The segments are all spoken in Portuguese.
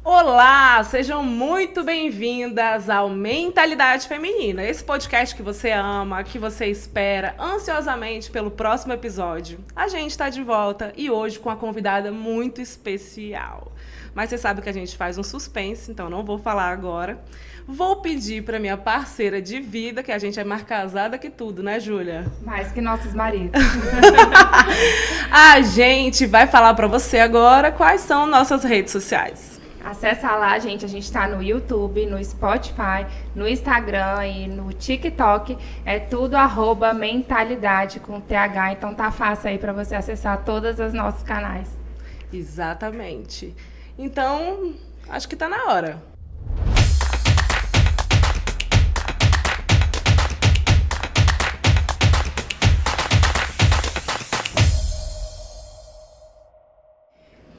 Olá, sejam muito bem-vindas ao Mentalidade Feminina, esse podcast que você ama, que você espera ansiosamente pelo próximo episódio. A gente está de volta e hoje com uma convidada muito especial. Mas você sabe que a gente faz um suspense, então não vou falar agora. Vou pedir para minha parceira de vida, que a gente é mais casada que tudo, né, Júlia? Mais que nossos maridos. A gente vai falar para você agora quais são nossas redes sociais. Acessa lá, gente. A gente tá no YouTube, no Spotify, no Instagram e no TikTok. É tudo @mentalidade com TH. Então tá fácil aí para você acessar todos os nossos canais. Exatamente. Então, acho que tá na hora.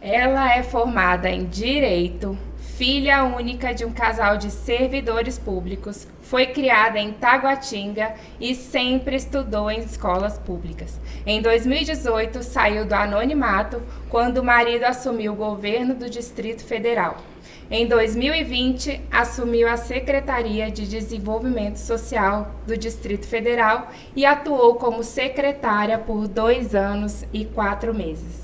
Ela é formada em Direito, filha única de um casal de servidores públicos, foi criada em Taguatinga e sempre estudou em escolas públicas. Em 2018, saiu do anonimato quando o marido assumiu o governo do Distrito Federal. Em 2020, assumiu a Secretaria de Desenvolvimento Social do Distrito Federal e atuou como secretária por 2 anos e 4 meses.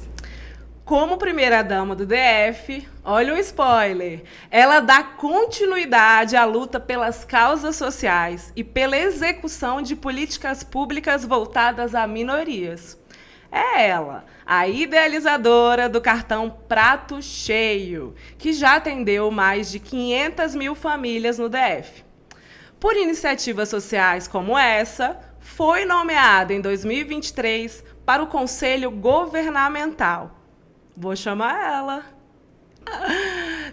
Como primeira-dama do DF, olha o spoiler, ela dá continuidade à luta pelas causas sociais e pela execução de políticas públicas voltadas a minorias. É ela, a idealizadora do cartão Prato Cheio, que já atendeu mais de 500 mil famílias no DF. Por iniciativas sociais como essa, foi nomeada em 2023 para o Conselho Governamental. Vou chamar ela.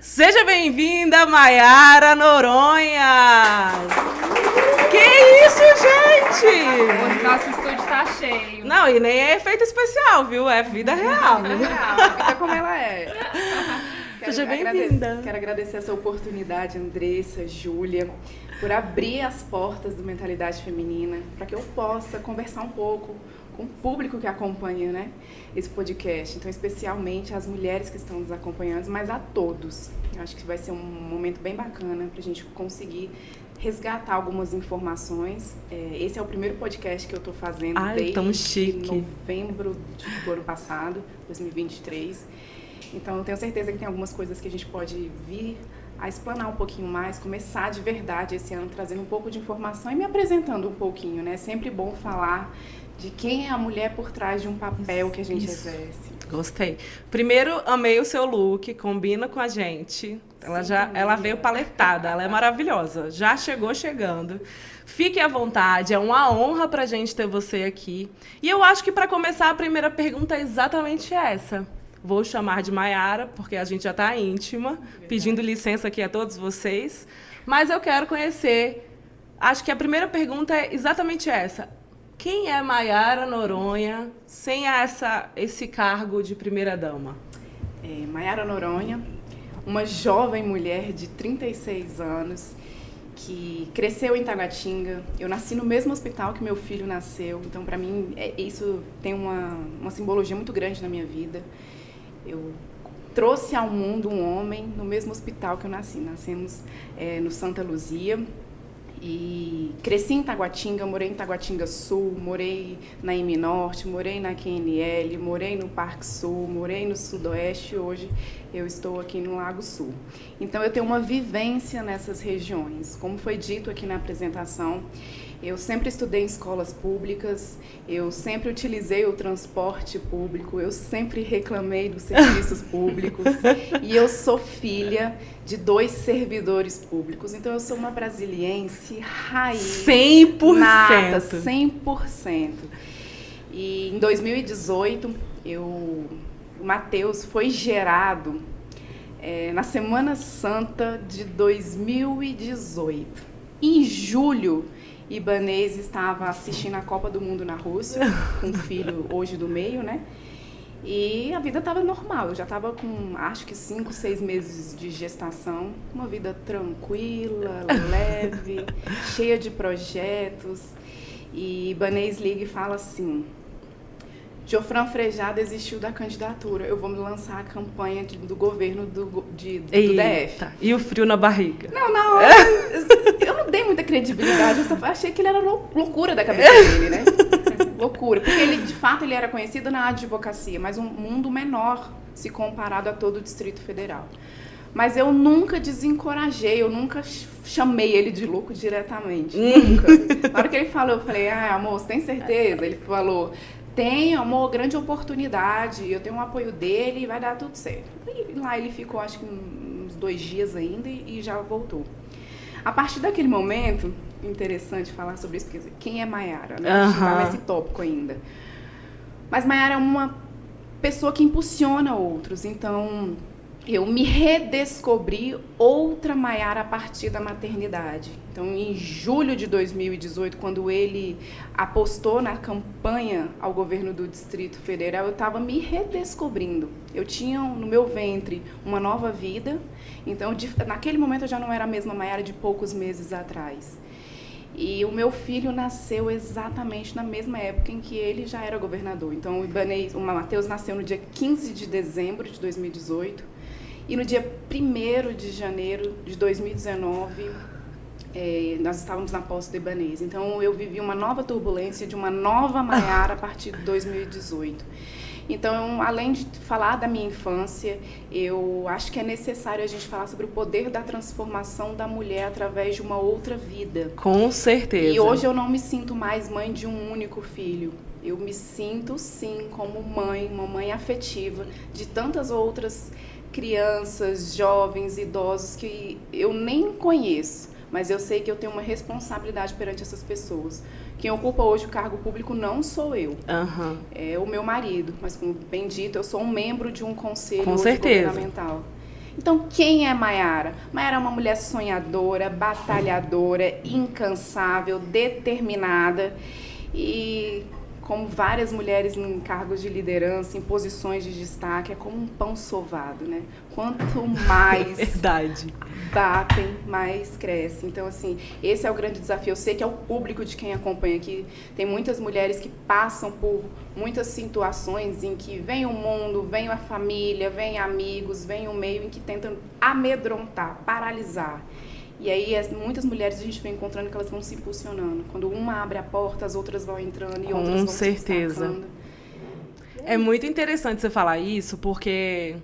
Seja bem-vinda, Maiara Noronha! Que isso, gente? O nosso estúdio tá cheio. Não, e nem é efeito especial, viu? É vida real. Vida real, a vida como ela é. Seja bem-vinda. Quero agradecer essa oportunidade, Andressa, Júlia, por abrir as portas do Mentalidade Feminina, para que eu possa conversar um pouco com o público que acompanha, né, esse podcast. Então, especialmente as mulheres que estão nos acompanhando, mas a todos. Eu acho que vai ser um momento bem bacana para a gente conseguir resgatar algumas informações. Esse é o primeiro podcast que eu estou fazendo desde novembro do ano passado, 2023. Então, eu tenho certeza que tem algumas coisas que a gente pode vir a explanar um pouquinho mais, começar de verdade esse ano trazendo um pouco de informação e me apresentando um pouquinho, né? É sempre bom falar de quem é a mulher por trás de um papel que a gente exerce. Gostei. Primeiro, amei o seu look, combina com a gente. Ela veio paletada, ela é maravilhosa. Já chegou chegando. Fique à vontade, é uma honra pra gente ter você aqui. E eu acho que para começar, a primeira pergunta é exatamente essa. Vou chamar de Maiara, porque a gente já está íntima, pedindo licença aqui a todos vocês. Mas eu quero conhecer, acho que a primeira pergunta é exatamente essa. Quem é Maiara Noronha sem esse cargo de primeira-dama? Maiara Noronha, uma jovem mulher de 36 anos, que cresceu em Taguatinga. Eu nasci no mesmo hospital que meu filho nasceu, então para mim isso tem uma simbologia muito grande na minha vida. Eu trouxe ao mundo um homem no mesmo hospital que eu nasci. Nascemos no Santa Luzia e cresci em Taguatinga, morei em Taguatinga Sul, morei na IME Norte, morei na QNL, morei no Parque Sul, morei no Sudoeste e hoje eu estou aqui no Lago Sul. Então eu tenho uma vivência nessas regiões. Como foi dito aqui na apresentação, eu sempre estudei em escolas públicas, eu sempre utilizei o transporte público, eu sempre reclamei dos serviços públicos e eu sou filha de 2 servidores públicos. Então eu sou uma brasiliense raiz. 100%. Nata, 100%. E em 2018, o Matheus foi gerado na Semana Santa de 2018. Em julho, Ibanez estava assistindo a Copa do Mundo na Rússia, com o filho hoje do meio, né? E a vida estava normal, eu já estava com, acho que 5, 6 meses de gestação, uma vida tranquila, leve, cheia de projetos. E Ibanez liga e fala assim, Jofran Frejá desistiu da candidatura. Eu vou me lançar a campanha do governo do DF. Eita, e o frio na barriga? Não, eu não dei muita credibilidade, eu só achei que ele era loucura da cabeça dele, né? Loucura, porque ele, de fato, ele era conhecido na advocacia, mas um mundo menor se comparado a todo o Distrito Federal. Mas eu nunca desencorajei, eu nunca chamei ele de louco diretamente, nunca. Na hora que ele falou, eu falei, amor, você tem certeza? Ele falou, tenho, amor, grande oportunidade, eu tenho um apoio dele e vai dar tudo certo. E lá ele ficou, acho que uns 2 dias ainda e já voltou. A partir daquele momento, interessante falar sobre isso, porque quem é Maiara, né? A gente tá nesse tópico ainda. Mas Maiara é uma pessoa que impulsiona outros, então eu me redescobri outra Maiara a partir da maternidade. Então, em julho de 2018, quando ele apostou na campanha ao governo do Distrito Federal, eu estava me redescobrindo. Eu tinha no meu ventre uma nova vida, então naquele momento eu já não era a mesma Maiara de poucos meses atrás. E o meu filho nasceu exatamente na mesma época em que ele já era governador. Então, o Matheus nasceu no dia 15 de dezembro de 2018. E no dia 1º de janeiro de 2019, nós estávamos na posse do Ibanez. Então, eu vivi uma nova turbulência de uma nova Maiara a partir de 2018. Então, além de falar da minha infância, eu acho que é necessário a gente falar sobre o poder da transformação da mulher através de uma outra vida. Com certeza. E hoje eu não me sinto mais mãe de um único filho. Eu me sinto, sim, como mãe, uma mãe afetiva de tantas outras crianças, jovens, idosos que eu nem conheço, mas eu sei que eu tenho uma responsabilidade perante essas pessoas. Quem ocupa hoje o cargo público não sou eu, é o meu marido, mas como bem dito, eu sou um membro de um conselho governamental. Então, quem é Maiara? Maiara é uma mulher sonhadora, batalhadora, incansável, determinada e, como várias mulheres em cargos de liderança, em posições de destaque, é como um pão sovado, né? Quanto mais Verdade. batem, mais cresce. Então, assim, esse é o grande desafio. Eu sei que é o público de quem acompanha aqui. Tem muitas mulheres que passam por muitas situações em que vem o mundo, vem a família, vem amigos, vem o meio em que tentam amedrontar, paralisar. E aí, muitas mulheres a gente vem encontrando que elas vão se impulsionando. Quando uma abre a porta, as outras vão entrando e outras vão se destacando. É muito interessante você falar isso, porque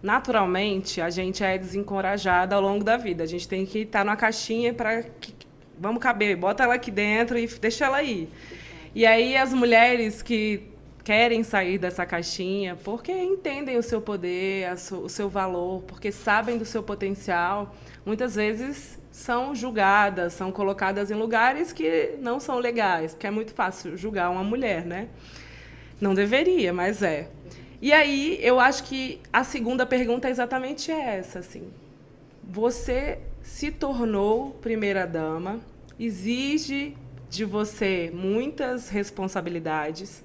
naturalmente a gente é desencorajada ao longo da vida. A gente tem que estar numa caixinha para que vamos caber, bota ela aqui dentro e deixa ela aí. E aí as mulheres que querem sair dessa caixinha porque entendem o seu poder, o seu valor, porque sabem do seu potencial, muitas vezes são julgadas, são colocadas em lugares que não são legais, porque é muito fácil julgar uma mulher, né? Não deveria, mas é. E aí, eu acho que a segunda pergunta é exatamente essa, assim. Você se tornou primeira-dama, exige de você muitas responsabilidades.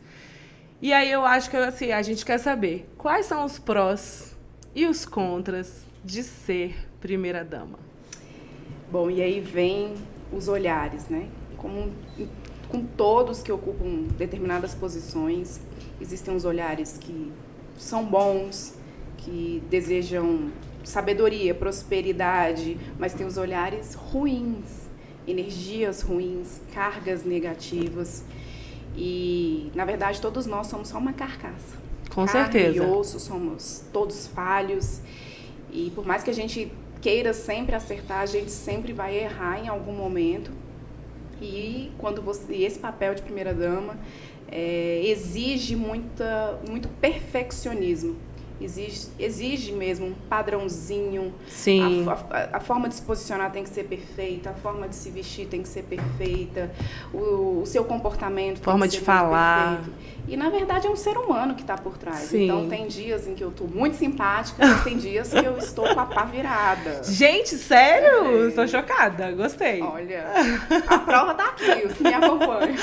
E aí eu acho que assim, a gente quer saber quais são os prós e os contras de ser primeira-dama. Bom, e aí vem os olhares, né? Com todos que ocupam determinadas posições, existem os olhares que são bons, que desejam sabedoria, prosperidade, mas tem os olhares ruins, energias ruins, cargas negativas. E, na verdade, todos nós somos só uma carcaça. Com Carne certeza. e osso, somos todos falhos. E por mais que a gente queira sempre acertar, a gente sempre vai errar em algum momento. E esse papel de primeira-dama exige muito perfeccionismo. Exige mesmo um padrãozinho. Sim. A forma de se posicionar tem que ser perfeita, a forma de se vestir tem que ser perfeita, o seu comportamento forma tem que de ser falar. muito perfeito. E, na verdade, é um ser humano que está por trás. Sim. Então, tem dias em que eu estou muito simpática, mas tem dias que eu estou com a pá virada. Gente, sério? Estou chocada, gostei. Olha, a prova tá aqui, os que me acompanham.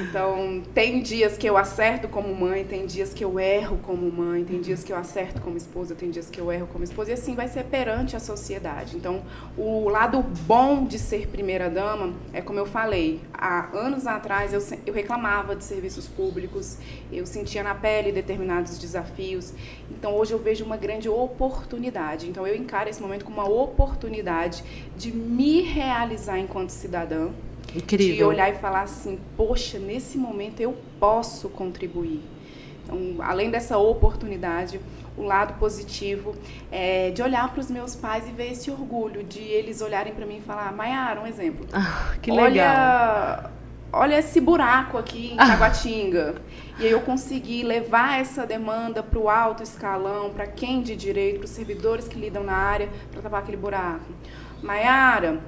Então, tem dias que eu acerto como mãe, tem dias que eu erro como mãe, tem dias que eu acerto como esposa, tem dias que eu erro como esposa, e assim vai ser perante a sociedade. Então, o lado bom de ser primeira-dama é como eu falei, há anos atrás eu reclamava de serviços públicos, eu sentia na pele determinados desafios, então hoje eu vejo uma grande oportunidade. Então, eu encaro esse momento como uma oportunidade de me realizar enquanto cidadã, Incrível. de olhar e falar assim, poxa, nesse momento eu posso contribuir. Então, além dessa oportunidade, o lado positivo é de olhar para os meus pais e ver esse orgulho, de eles olharem para mim e falar, Maiara, um exemplo. Que legal. Olha esse buraco aqui em Taguatinga. E aí eu consegui levar essa demanda para o alto escalão, para quem de direito, para os servidores que lidam na área, para tapar aquele buraco. Maiara,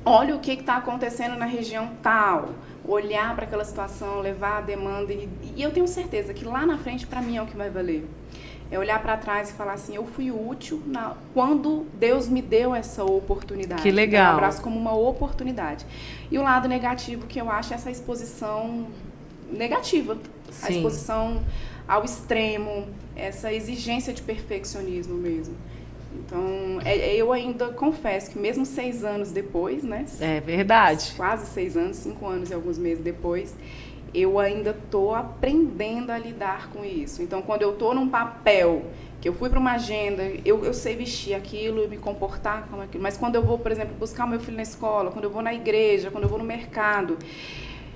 olha o que está acontecendo na região tal. Olhar para aquela situação, levar a demanda. E eu tenho certeza que lá na frente, para mim, é o que vai valer. É olhar para trás e falar assim, eu fui útil quando Deus me deu essa oportunidade. Que legal. Eu abraço como uma oportunidade. E o lado negativo que eu acho é essa exposição negativa. Sim. A exposição ao extremo, essa exigência de perfeccionismo mesmo. Então, eu ainda confesso que mesmo 6 anos depois, né? É verdade. Quase 6 anos, 5 anos e alguns meses depois, eu ainda estou aprendendo a lidar com isso. Então, quando eu estou num papel, que eu fui para uma agenda, eu sei vestir aquilo, me comportar como aquilo. Mas quando eu vou, por exemplo, buscar o meu filho na escola, quando eu vou na igreja, quando eu vou no mercado,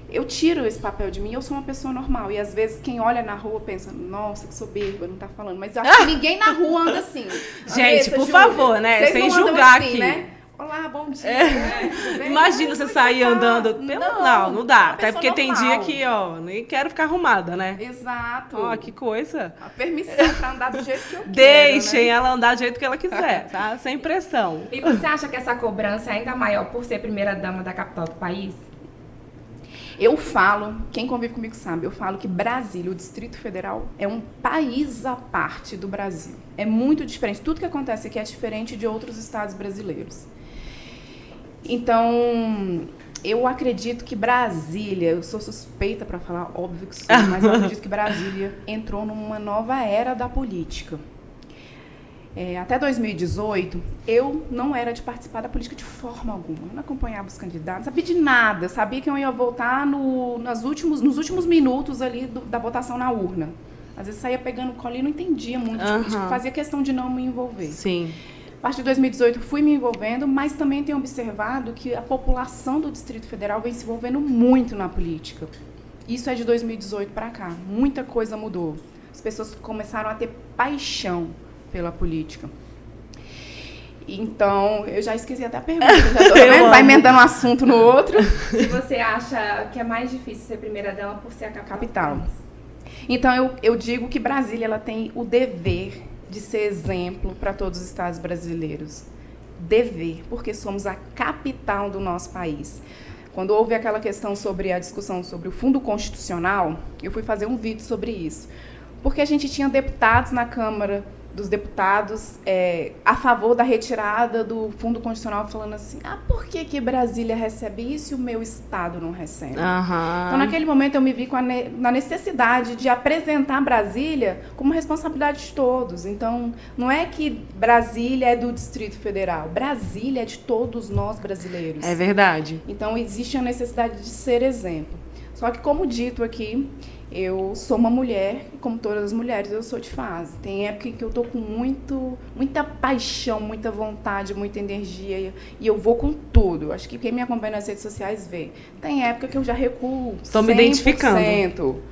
eu tiro esse papel de mim, eu sou uma pessoa normal. E às vezes quem olha na rua pensa, nossa, que soberba, não tá falando. Mas eu acho que ninguém na rua anda assim. Gente, por favor, né? Vocês Sem não andam julgar assim, aqui. Né? Olá, bom dia. Imagina você sair andando. Não dá. Até porque tem normal. dia que, ó, nem quero ficar arrumada, né? Exato. Ó, que coisa. A permissão pra andar do jeito que eu quero. Deixem né? ela andar do jeito que ela quiser, tá? Sem pressão. E você acha que essa cobrança é ainda maior por ser primeira-dama da capital do país? Eu falo, quem convive comigo sabe, eu falo que Brasília, o Distrito Federal, é um país à parte do Brasil. É muito diferente. Tudo que acontece aqui é diferente de outros estados brasileiros. Então, eu acredito que Brasília, eu sou suspeita para falar, óbvio que sou, mas eu acredito que Brasília entrou numa nova era da política. Até 2018, eu não era de participar da política de forma alguma. Eu não acompanhava os candidatos, não sabia de nada. Eu sabia que eu ia votar nos últimos minutos ali da votação na urna. Às vezes saía pegando colinho e não entendia muito de política, fazia questão de não me envolver. Sim. A partir de 2018 fui me envolvendo, mas também tenho observado que a população do Distrito Federal vem se envolvendo muito na política. Isso é de 2018 para cá. Muita coisa mudou. As pessoas começaram a ter paixão pela política. Então, eu já esqueci até a pergunta. Já tô vendo? Vai emendando um assunto no outro. Se você acha que é mais difícil ser primeira-dama por ser a capital. Então, eu digo que Brasília ela tem o dever de ser exemplo para todos os estados brasileiros. Dever, porque somos a capital do nosso país. Quando houve aquela questão sobre a discussão sobre o fundo constitucional, eu fui fazer um vídeo sobre isso. Porque a gente tinha deputados na Câmara dos Deputados a favor da retirada do fundo constitucional, falando assim, por que Brasília recebe isso e o meu estado não recebe? Então, naquele momento, eu me vi na necessidade de apresentar Brasília como responsabilidade de todos. Então, não é que Brasília é do Distrito Federal, Brasília é de todos nós brasileiros. É verdade. Então, existe a necessidade de ser exemplo. Só que, como dito aqui, eu sou uma mulher, e como todas as mulheres, eu sou de fase. Tem época em que eu tô com muita paixão, muita vontade, muita energia, e eu vou com tudo. Acho que quem me acompanha nas redes sociais vê. Tem época que eu já recuo 100%. Tô me identificando.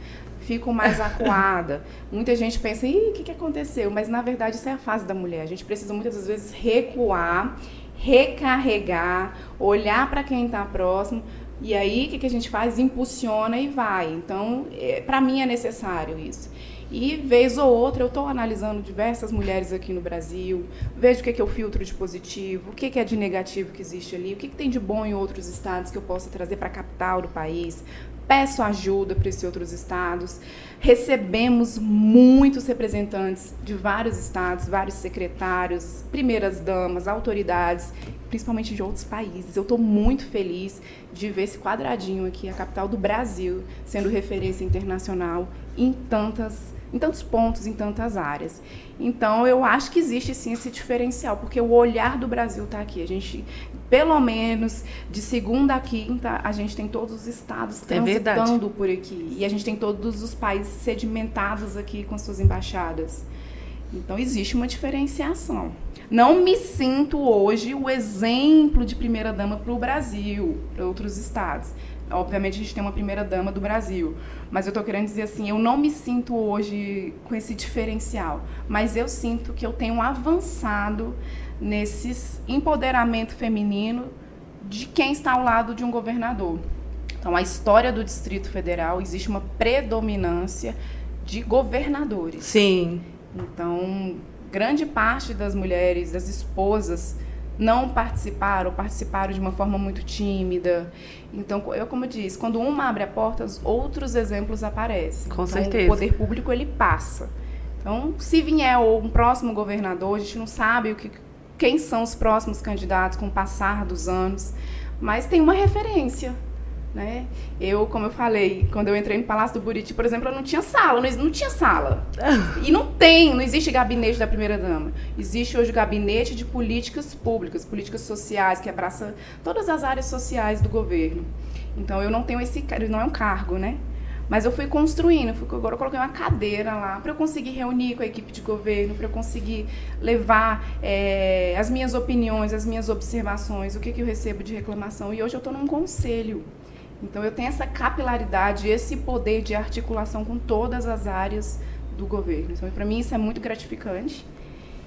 Fico mais acuada. Muita gente pensa, o que aconteceu? Mas, na verdade, isso é a fase da mulher. A gente precisa, muitas das vezes, recuar, recarregar, olhar para quem está próximo. E aí, o que a gente faz? Impulsiona e vai. Então, para mim é necessário isso. E, vez ou outra, eu estou analisando diversas mulheres aqui no Brasil, vejo o que é o filtro de positivo, o que é de negativo que existe ali, o que tem de bom em outros estados que eu possa trazer para a capital do país. Peço ajuda para esses outros estados. Recebemos muitos representantes de vários estados, vários secretários, primeiras damas, autoridades, principalmente de outros países. Eu estou muito feliz de ver esse quadradinho aqui, a capital do Brasil, sendo referência internacional em tantas em tantos pontos, em tantas áreas. Então, eu acho que existe sim esse diferencial, porque o olhar do Brasil está aqui. A gente, pelo menos, de segunda a quinta, a gente tem todos os estados transitando por aqui. E a gente tem todos os países sedimentados aqui com suas embaixadas. Então, existe uma diferenciação. Não me sinto hoje o exemplo de primeira-dama para o Brasil, para outros estados. Obviamente, a gente tem uma primeira-dama do Brasil, mas eu estou querendo dizer assim, eu não me sinto hoje com esse diferencial, mas eu sinto que eu tenho avançado nesse empoderamento feminino de quem está ao lado de um governador. Então, a história do Distrito Federal, existe uma predominância de governadores. Sim. Então, grande parte das mulheres, das esposas, não participaram, ou participaram de uma forma muito tímida. Então, como eu disse, quando uma abre a porta, outros exemplos aparecem. Com então, certeza. O poder público, ele passa. Então, se vier um próximo governador, a gente não sabe quem são os próximos candidatos com o passar dos anos, mas tem uma referência. Né? Como eu falei, quando eu entrei no Palácio do Buriti, por exemplo, eu não tinha sala, não tinha sala. E não existe gabinete da primeira-dama. Existe hoje o gabinete de políticas públicas, políticas sociais, que abraça todas as áreas sociais do governo. Então, eu não tenho não é um cargo, né? Mas eu fui construindo, agora eu coloquei uma cadeira lá para eu conseguir reunir com a equipe de governo, para eu conseguir levar as minhas opiniões, as minhas observações, o que eu recebo de reclamação. E hoje eu estou num conselho. Então, eu tenho essa capilaridade, esse poder de articulação com todas as áreas do governo. Então, para mim, isso é muito gratificante.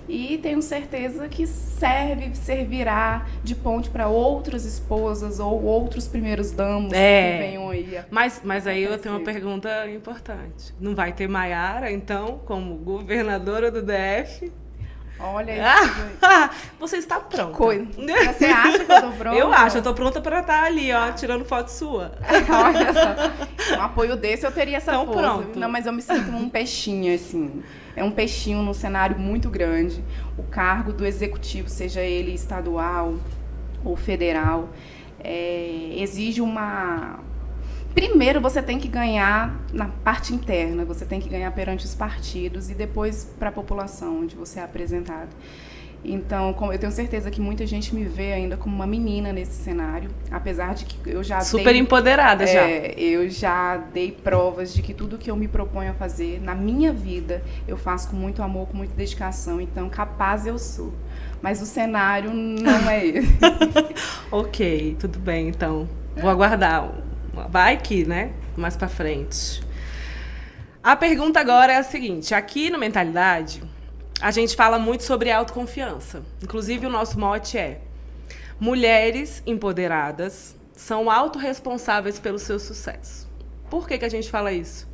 E tenho certeza que servirá de ponte para outras esposas ou outros primeiros damos que venham aí. Mas aí eu tenho uma pergunta importante. Não vai ter Maiara, então, como governadora do DF? Olha isso. Você está pronta. Você acha que eu tô pronta? Eu acho, eu tô pronta para estar ali, ó, tirando foto sua. Olha só. Um apoio desse eu teria essa força. Pronto. Não, mas eu me sinto um peixinho, assim. É um peixinho num cenário muito grande. O cargo do executivo, seja ele estadual ou federal, exige uma... Primeiro, você tem que ganhar na parte interna, você tem que ganhar perante os partidos e depois para a população, onde você é apresentado. Então, eu tenho certeza que muita gente me vê ainda como uma menina nesse cenário, apesar de que eu já super empoderada já. Eu já dei provas de que tudo que eu me proponho a fazer na minha vida, eu faço com muito amor, com muita dedicação. Então, capaz eu sou. Mas o cenário não é esse. Ok, tudo bem, então. Vou aguardar. Vai que, né? Mais pra frente. A pergunta agora é a seguinte. Aqui no Mentalidade, a gente fala muito sobre autoconfiança. Inclusive, o nosso mote é: mulheres empoderadas são autorresponsáveis pelo seu sucesso. Por que a gente fala isso?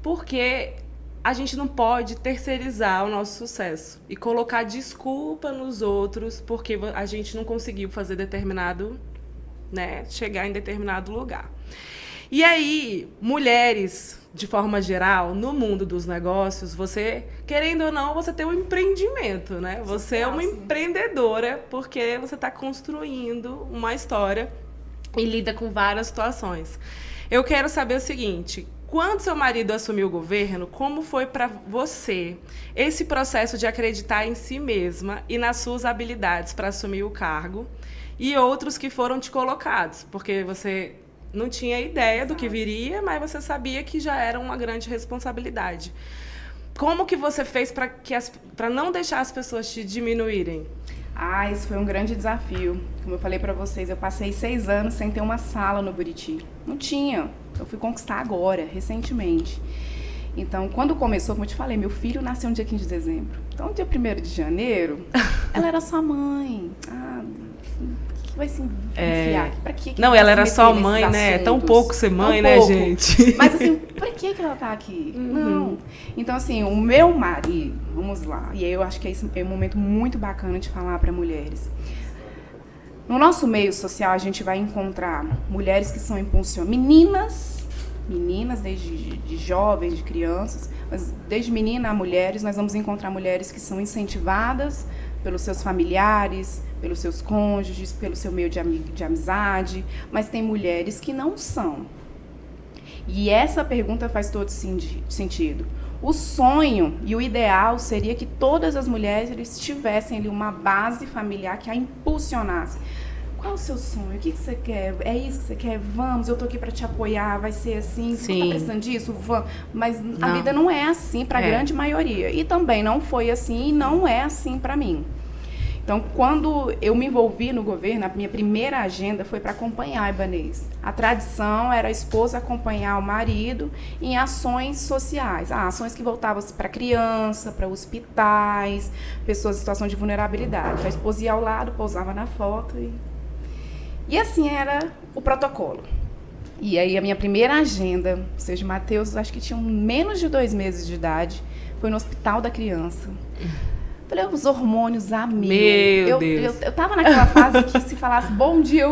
Porque a gente não pode terceirizar o nosso sucesso e colocar desculpa nos outros porque a gente não conseguiu fazer determinado, né, chegar em determinado lugar. E aí, mulheres, de forma geral, no mundo dos negócios, você, querendo ou não, você tem um empreendimento, né? Você é uma empreendedora porque você está construindo uma história e lida com várias situações. Eu quero saber o seguinte: quando seu marido assumiu o governo, como foi para você esse processo de acreditar em si mesma e nas suas habilidades para assumir o cargo e outros que foram te colocados? Porque você não tinha ideia do que viria, mas você sabia que já era uma grande responsabilidade. Como que você fez para não deixar as pessoas te diminuírem? Isso foi um grande desafio. Como eu falei para vocês, eu passei 6 anos sem ter uma sala no Buriti. Não tinha. Eu fui conquistar agora, recentemente. Então, quando começou, como eu te falei, meu filho nasceu no dia 15 de dezembro. Então, no dia 1º de janeiro, ela era sua mãe. Que vai se enfiar aqui? Pra que não, ela era só mãe, né? É tão pouco ser mãe, né, gente? Mas assim, pra que ela tá aqui? Não. Então, assim, o meu marido, vamos lá, e aí eu acho que esse é um momento muito bacana de falar para mulheres. No nosso meio social, a gente vai encontrar mulheres que são impulsionadas, meninas desde de jovens, de crianças, mas desde menina a mulheres, nós vamos encontrar mulheres que são incentivadas pelos seus familiares, pelos seus cônjuges, pelo seu meio de amizade, mas tem mulheres que não são. E essa pergunta faz todo sentido. O sonho e o ideal seria que todas as mulheres tivessem ali uma base familiar que a impulsionasse. Qual é o seu sonho? O que você quer? É isso que você quer? Vamos, eu tô aqui para te apoiar, vai ser assim. Você tá precisando disso? Vamos. Mas a vida não é assim para a grande maioria. E também não foi assim e não é assim para mim. Então, quando eu me envolvi no governo, a minha primeira agenda foi para acompanhar a Ibanez. A tradição era a esposa acompanhar o marido em ações sociais. Ações que voltavam para criança, para hospitais, pessoas em situação de vulnerabilidade. Então, a esposa ia ao lado, pousava na foto e assim era o protocolo. E aí a minha primeira agenda, ou seja, Matheus, acho que tinha menos de 2 meses de idade, foi no Hospital da Criança. Falei, os hormônios a mil. Meu Deus. Eu tava naquela fase que se falasse bom dia,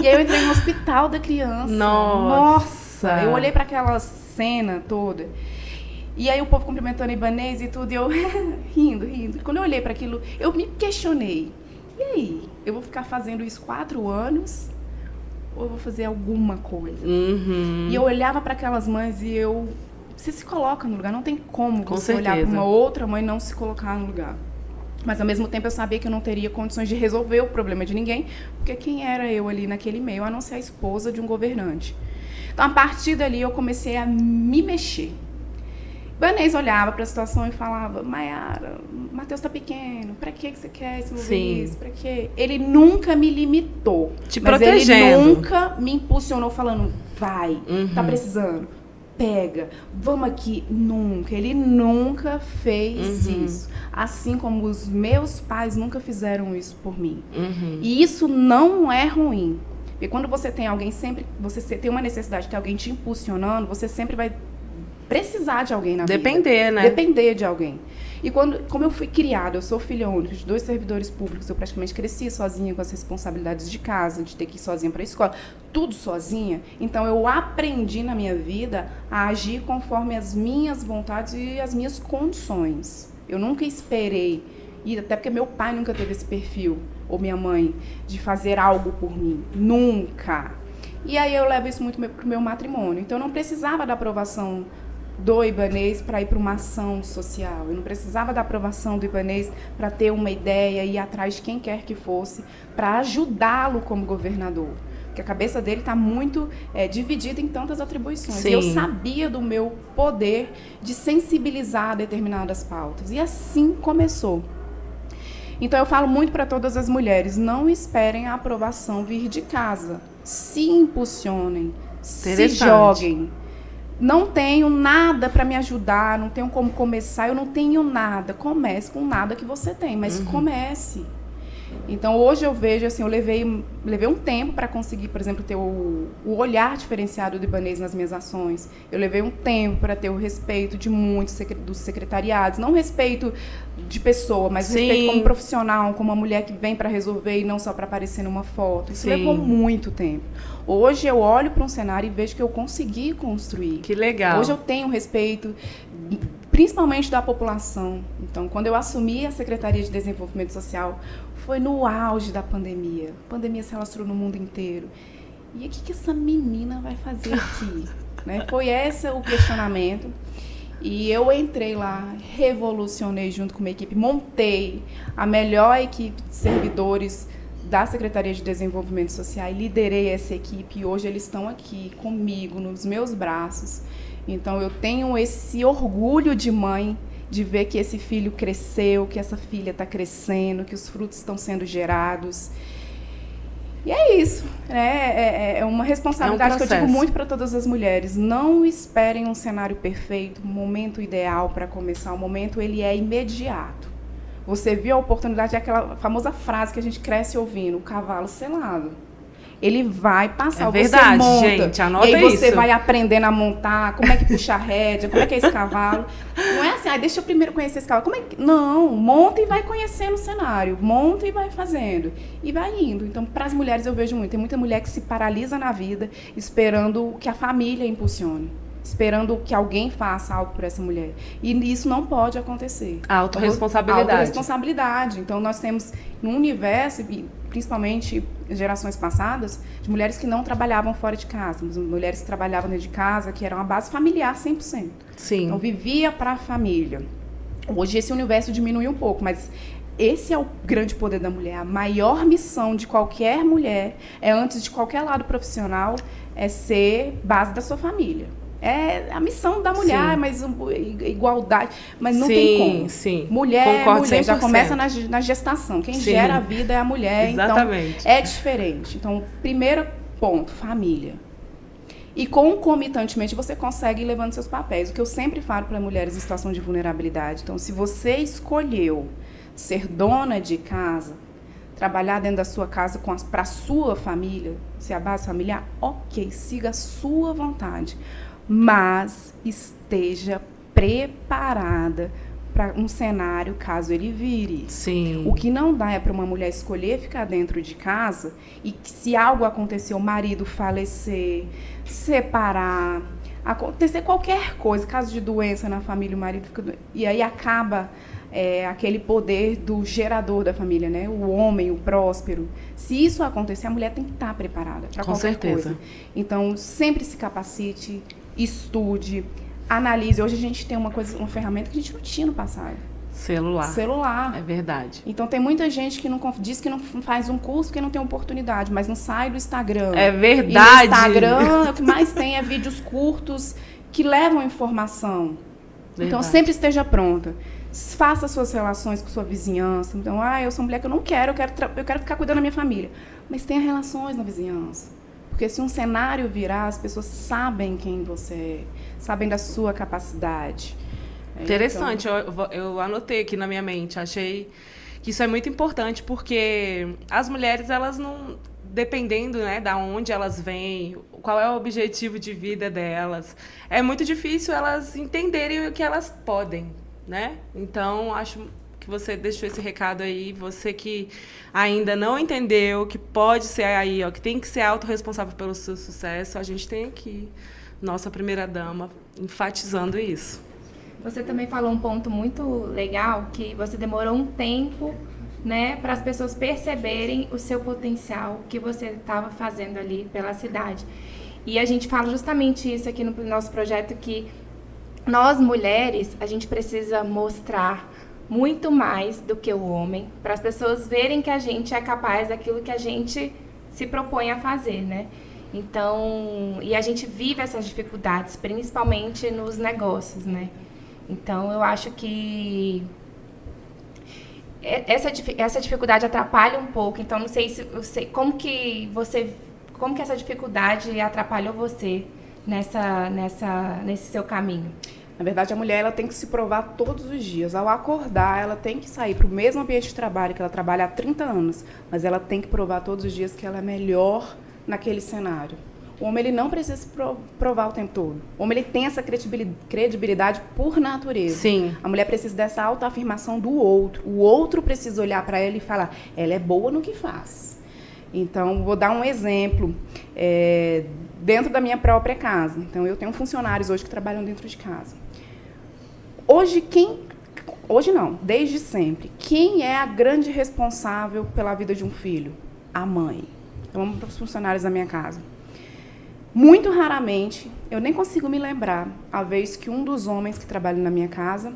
e aí eu entrei no Hospital da Criança. Nossa! Eu olhei para aquela cena toda. E aí o povo cumprimentando Ibanez e tudo, e eu rindo. Quando eu olhei para aquilo, eu me questionei. E aí? Eu vou ficar fazendo isso 4 anos? Ou eu vou fazer alguma coisa? Uhum. E eu olhava para aquelas mães e você se coloca no lugar. Não tem como você olhar para uma outra mãe e não se colocar no lugar. Mas, ao mesmo tempo, eu sabia que eu não teria condições de resolver o problema de ninguém, porque quem era eu ali naquele meio, a não ser a esposa de um governante. Então, a partir dali, eu comecei a me mexer. Ibanez olhava para a situação e falava, Mayara, Matheus tá pequeno, para que você quer se envolver nisso? Para quê? Ele nunca me limitou. Mas ele nunca me impulsionou falando, vai, tá precisando, pega, vamos aqui. Nunca. Ele nunca fez isso. Assim como os meus pais nunca fizeram isso por mim. E isso não é ruim. Porque quando você tem alguém você tem uma necessidade de ter alguém te impulsionando, você sempre vai precisar de alguém na vida. Depender, né? Depender de alguém. E como eu fui criada, eu sou filha única de 2 servidores públicos, eu praticamente cresci sozinha com as responsabilidades de casa, de ter que ir sozinha para a escola, tudo sozinha. Então, eu aprendi na minha vida a agir conforme as minhas vontades e as minhas condições. Eu nunca esperei, e até porque meu pai nunca teve esse perfil, ou minha mãe, de fazer algo por mim. Nunca. E aí eu levo isso muito pro meu matrimônio. Então, eu não precisava da aprovação do Ibanez para ir para uma ação social. Eu não precisava da aprovação do Ibanez para ter uma ideia e ir atrás de quem quer que fosse, para ajudá-lo como governador. Porque a cabeça dele está muito dividida em tantas atribuições. Sim. E eu sabia do meu poder de sensibilizar determinadas pautas. E assim começou. Então eu falo muito para todas as mulheres, não esperem a aprovação vir de casa. Se impulsionem, se joguem. Não tenho nada para me ajudar, não tenho como começar, eu não tenho nada. Comece com nada que você tem, mas comece. Então, hoje eu vejo, assim, eu levei um tempo para conseguir, por exemplo, ter o olhar diferenciado do Ibanez nas minhas ações. Eu levei um tempo para ter o respeito de muitos dos secretariados. Não respeito de pessoa, mas respeito como profissional, como uma mulher que vem para resolver e não só para aparecer numa foto. Isso levou muito tempo. Hoje eu olho para um cenário e vejo que eu consegui construir. Que legal. Hoje eu tenho respeito, principalmente da população. Então, quando eu assumi a Secretaria de Desenvolvimento Social, foi no auge da pandemia. A pandemia se alastrou no mundo inteiro. E o que essa menina vai fazer aqui? Né? Foi esse o questionamento. E eu entrei lá, revolucionei junto com uma equipe, montei a melhor equipe de servidores da Secretaria de Desenvolvimento Social e liderei essa equipe. E hoje eles estão aqui comigo, nos meus braços. Então, eu tenho esse orgulho de mãe de ver que esse filho cresceu, que essa filha está crescendo, que os frutos estão sendo gerados. E é isso, né? É uma responsabilidade que eu digo muito para todas as mulheres. Não esperem um cenário perfeito, um momento ideal para começar. O momento, ele é imediato. Você viu a oportunidade, é aquela famosa frase que a gente cresce ouvindo, o cavalo selado. Ele vai passar, é verdade, você monta, gente, anota e aí você isso. vai aprendendo a montar, como é que puxa a rédea, como é que é esse cavalo. Não é assim, deixa eu primeiro conhecer esse cavalo. Não, monta e vai conhecendo o cenário, monta e vai fazendo, e vai indo. Então, para as mulheres eu vejo muito, tem muita mulher que se paralisa na vida esperando que a família impulsione. esperando que alguém faça algo por essa mulher. E isso não pode acontecer. Autorresponsabilidade. Autorresponsabilidade. Então, nós temos no universo, principalmente em gerações passadas, de mulheres que não trabalhavam fora de casa, mulheres que trabalhavam dentro de casa, que eram a base familiar 100%. Sim. Então, vivia para a família. Hoje, esse universo diminuiu um pouco, mas esse é o grande poder da mulher. A maior missão de qualquer mulher, antes de qualquer lado profissional, é ser base da sua família. É a missão da mulher, mas igualdade, mas não tem como. Sim. Mulher, Concordo 100%. Já começa na gestação. Quem gera a vida é a mulher. Exatamente. Então é diferente. Então, primeiro ponto, família. E concomitantemente você consegue ir levando seus papéis. O que eu sempre falo para mulheres em situação de vulnerabilidade. Então, se você escolheu ser dona de casa, trabalhar dentro da sua casa para a sua família, ser a base familiar, ok, siga a sua vontade. Mas esteja preparada para um cenário caso ele vire. Sim. O que não dá é para uma mulher escolher ficar dentro de casa e que, se algo acontecer, o marido falecer, separar, acontecer qualquer coisa, caso de doença na família, o marido fica doente, e aí acaba aquele poder do gerador da família, né? O homem, o próspero. Se isso acontecer, a mulher tem que estar preparada para qualquer coisa. Então, sempre se capacite, estude, analise. Hoje a gente tem uma ferramenta que a gente não tinha no passado. Celular. É verdade. Então tem muita gente que diz que não faz um curso porque não tem oportunidade, mas não sai do Instagram. É verdade. E no Instagram, o que mais tem é vídeos curtos que levam informação. Verdade. Então sempre esteja pronta. Faça suas relações com sua vizinhança. Então, eu sou mulher que eu não quero, eu quero ficar cuidando da minha família. Mas tenha relações na vizinhança. Porque se um cenário virar, as pessoas sabem quem você é, sabem da sua capacidade. Interessante, então, eu anotei aqui na minha mente, achei que isso é muito importante, porque as mulheres, elas não, dependendo, né, da onde elas vêm, qual é o objetivo de vida delas, é muito difícil elas entenderem o que elas podem, né? Então, acho que você deixou esse recado aí, você que ainda não entendeu, que pode ser aí, que tem que ser autorresponsável pelo seu sucesso, a gente tem aqui nossa primeira-dama enfatizando isso. Você também falou um ponto muito legal, que você demorou um tempo, né, para as pessoas perceberem o seu potencial, o que você estava fazendo ali pela cidade. E a gente fala justamente isso aqui no nosso projeto, que nós mulheres, a gente precisa mostrar muito mais do que o homem, para as pessoas verem que a gente é capaz daquilo que a gente se propõe a fazer, né? Então, e a gente vive essas dificuldades, principalmente nos negócios, né? Então, eu acho que essa dificuldade atrapalha um pouco. Então, não sei se como que essa dificuldade atrapalhou você nesse seu caminho. Na verdade, a mulher ela tem que se provar todos os dias. Ao acordar, ela tem que sair para o mesmo ambiente de trabalho que ela trabalha há 30 anos, mas ela tem que provar todos os dias que ela é melhor naquele cenário. O homem ele não precisa se provar o tempo todo. O homem ele tem essa credibilidade por natureza. Sim. A mulher precisa dessa autoafirmação do outro. O outro precisa olhar para ela e falar, ela é boa no que faz. Então, vou dar um exemplo. Dentro da minha própria casa. Então, eu tenho funcionários hoje que trabalham dentro de casa. Hoje não, desde sempre. Quem é a grande responsável pela vida de um filho? A mãe. Então, vamos para os funcionários da minha casa. Muito raramente, eu nem consigo me lembrar a vez que um dos homens que trabalha na minha casa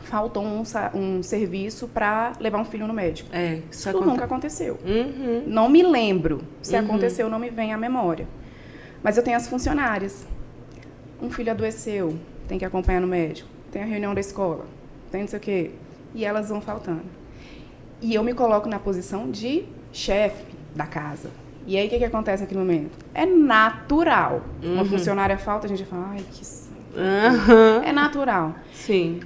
faltou um serviço para levar um filho no médico. Isso nunca aconteceu. Uhum. Não me lembro. Se aconteceu, não me vem à memória. Mas eu tenho as funcionárias. Um filho adoeceu, tem que acompanhar no médico. Tem a reunião da escola, tem não sei o quê. E elas vão faltando. E eu me coloco na posição de chefe da casa. E aí, o que acontece naquele momento? É natural. Uma funcionária falta, a gente fala, ai, que saco. É natural. Sim.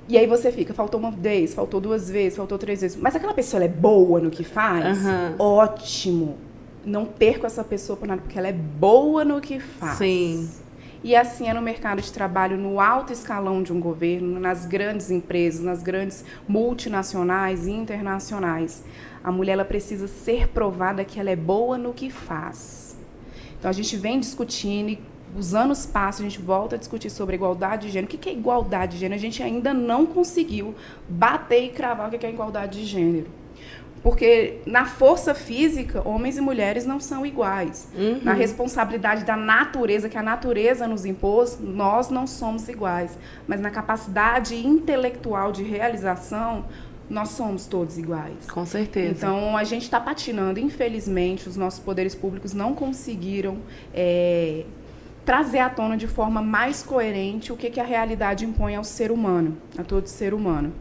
E aí você fica, faltou uma vez, faltou 2 vezes, faltou 3 vezes. Mas aquela pessoa ela é boa no que faz? Ótimo. Não perco essa pessoa por nada, porque ela é boa no que faz. Sim. E assim é no mercado de trabalho, no alto escalão de um governo, nas grandes empresas, nas grandes multinacionais e internacionais. A mulher ela precisa ser provada que ela é boa no que faz. Então, a gente vem discutindo e os anos passam, a gente volta a discutir sobre igualdade de gênero. O que é igualdade de gênero? A gente ainda não conseguiu bater e cravar o que é igualdade de gênero. Porque na força física, homens e mulheres não são iguais. Na responsabilidade da natureza, que a natureza nos impôs, nós não somos iguais. Mas na capacidade intelectual de realização, nós somos todos iguais. Com certeza. Então, a gente está patinando. Infelizmente, os nossos poderes públicos não conseguiram trazer à tona de forma mais coerente o que a realidade impõe ao ser humano, a todo ser humano.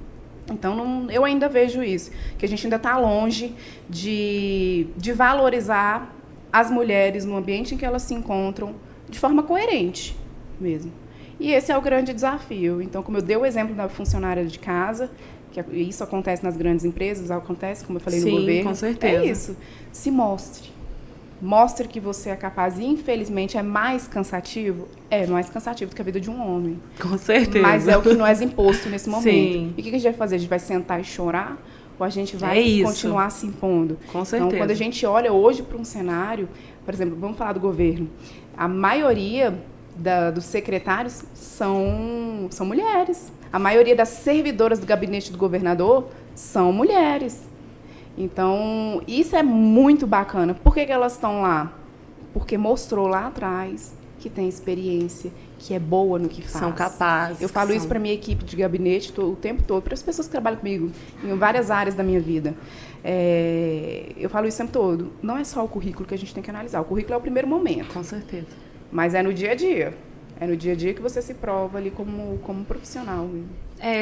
Então, eu ainda vejo isso, que a gente ainda está longe de valorizar as mulheres no ambiente em que elas se encontram de forma coerente mesmo. E esse é o grande desafio. Então, como eu dei o exemplo da funcionária de casa, que isso acontece nas grandes empresas, acontece, como eu falei, no governo. Com certeza. É isso. Se mostre. Mostre que você é capaz. E, infelizmente, é mais cansativo? É mais cansativo do que a vida de um homem. Com certeza. Mas é o que nós é imposto nesse momento. Sim. E o que a gente vai fazer? A gente vai sentar e chorar? Ou a gente vai continuar se impondo? Com certeza. Então, quando a gente olha hoje para um cenário, por exemplo, vamos falar do governo. A maioria dos secretários são mulheres. A maioria das servidoras do gabinete do governador são mulheres. Então, isso é muito bacana. Por que elas estão lá? Porque mostrou lá atrás que tem experiência, que é boa no que faz. São capazes. Eu falo isso para minha equipe de gabinete o tempo todo, para as pessoas que trabalham comigo em várias áreas da minha vida. Eu falo isso o tempo todo. Não é só o currículo que a gente tem que analisar. O currículo é o primeiro momento. Com certeza. Mas é no dia a dia. É no dia a dia que você se prova ali como profissional.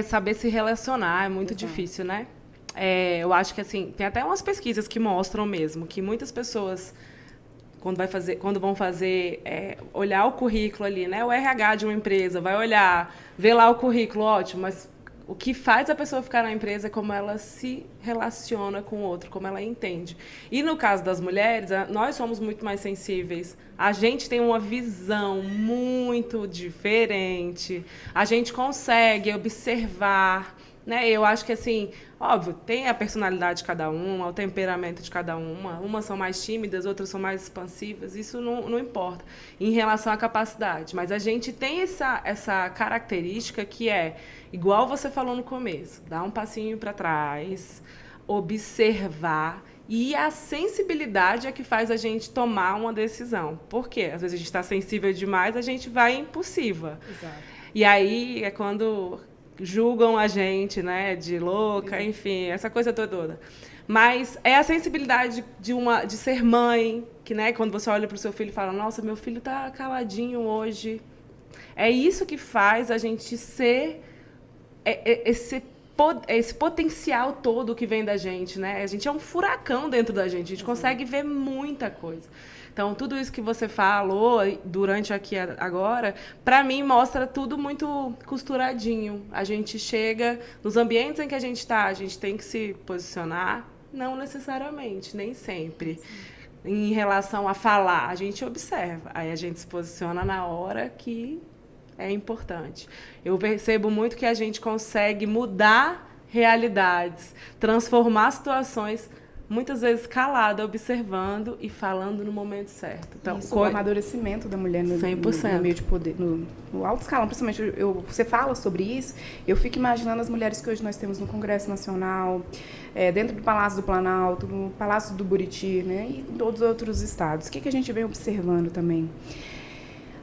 Saber se relacionar é muito difícil, né? Eu acho que, assim, tem até umas pesquisas que mostram mesmo que muitas pessoas, quando vão fazer, olhar o currículo ali, né? O RH de uma empresa, vai olhar, ver lá o currículo, ótimo, mas o que faz a pessoa ficar na empresa é como ela se relaciona com o outro, como ela entende. E no caso das mulheres, nós somos muito mais sensíveis. A gente tem uma visão muito diferente. A gente consegue observar, né? Eu acho que, assim, óbvio, tem a personalidade de cada uma, o temperamento de cada uma. Umas são mais tímidas, outras são mais expansivas. Isso não importa em relação à capacidade. Mas a gente tem essa característica que é, igual você falou no começo, dar um passinho para trás, observar. E a sensibilidade é que faz a gente tomar uma decisão. Por quê? Às vezes a gente está sensível demais, a gente vai impulsiva. Exato. E aí é quando julgam a gente, né, de louca, exato, enfim, essa coisa toda. Mas é a sensibilidade de ser mãe, que, né, quando você olha para o seu filho e fala, nossa, meu filho está caladinho hoje. É isso que faz a gente ser esse potencial todo que vem da gente, né? A gente é um furacão dentro da gente, a gente consegue ver muita coisa. Então, tudo isso que você falou durante aqui agora, para mim, mostra tudo muito costuradinho. A gente chega nos ambientes em que a gente tem que se posicionar, não necessariamente, nem sempre. Em relação a falar, a gente observa, aí a gente se posiciona na hora que é importante. Eu percebo muito que a gente consegue mudar realidades, transformar situações, muitas vezes calada, observando e falando no momento certo. Então, o amadurecimento da mulher no meio de poder, no alto escalão, principalmente, você fala sobre isso, eu fico imaginando as mulheres que hoje nós temos no Congresso Nacional, dentro do Palácio do Planalto, no Palácio do Buriti, né, e em todos os outros estados. O que a gente vem observando também?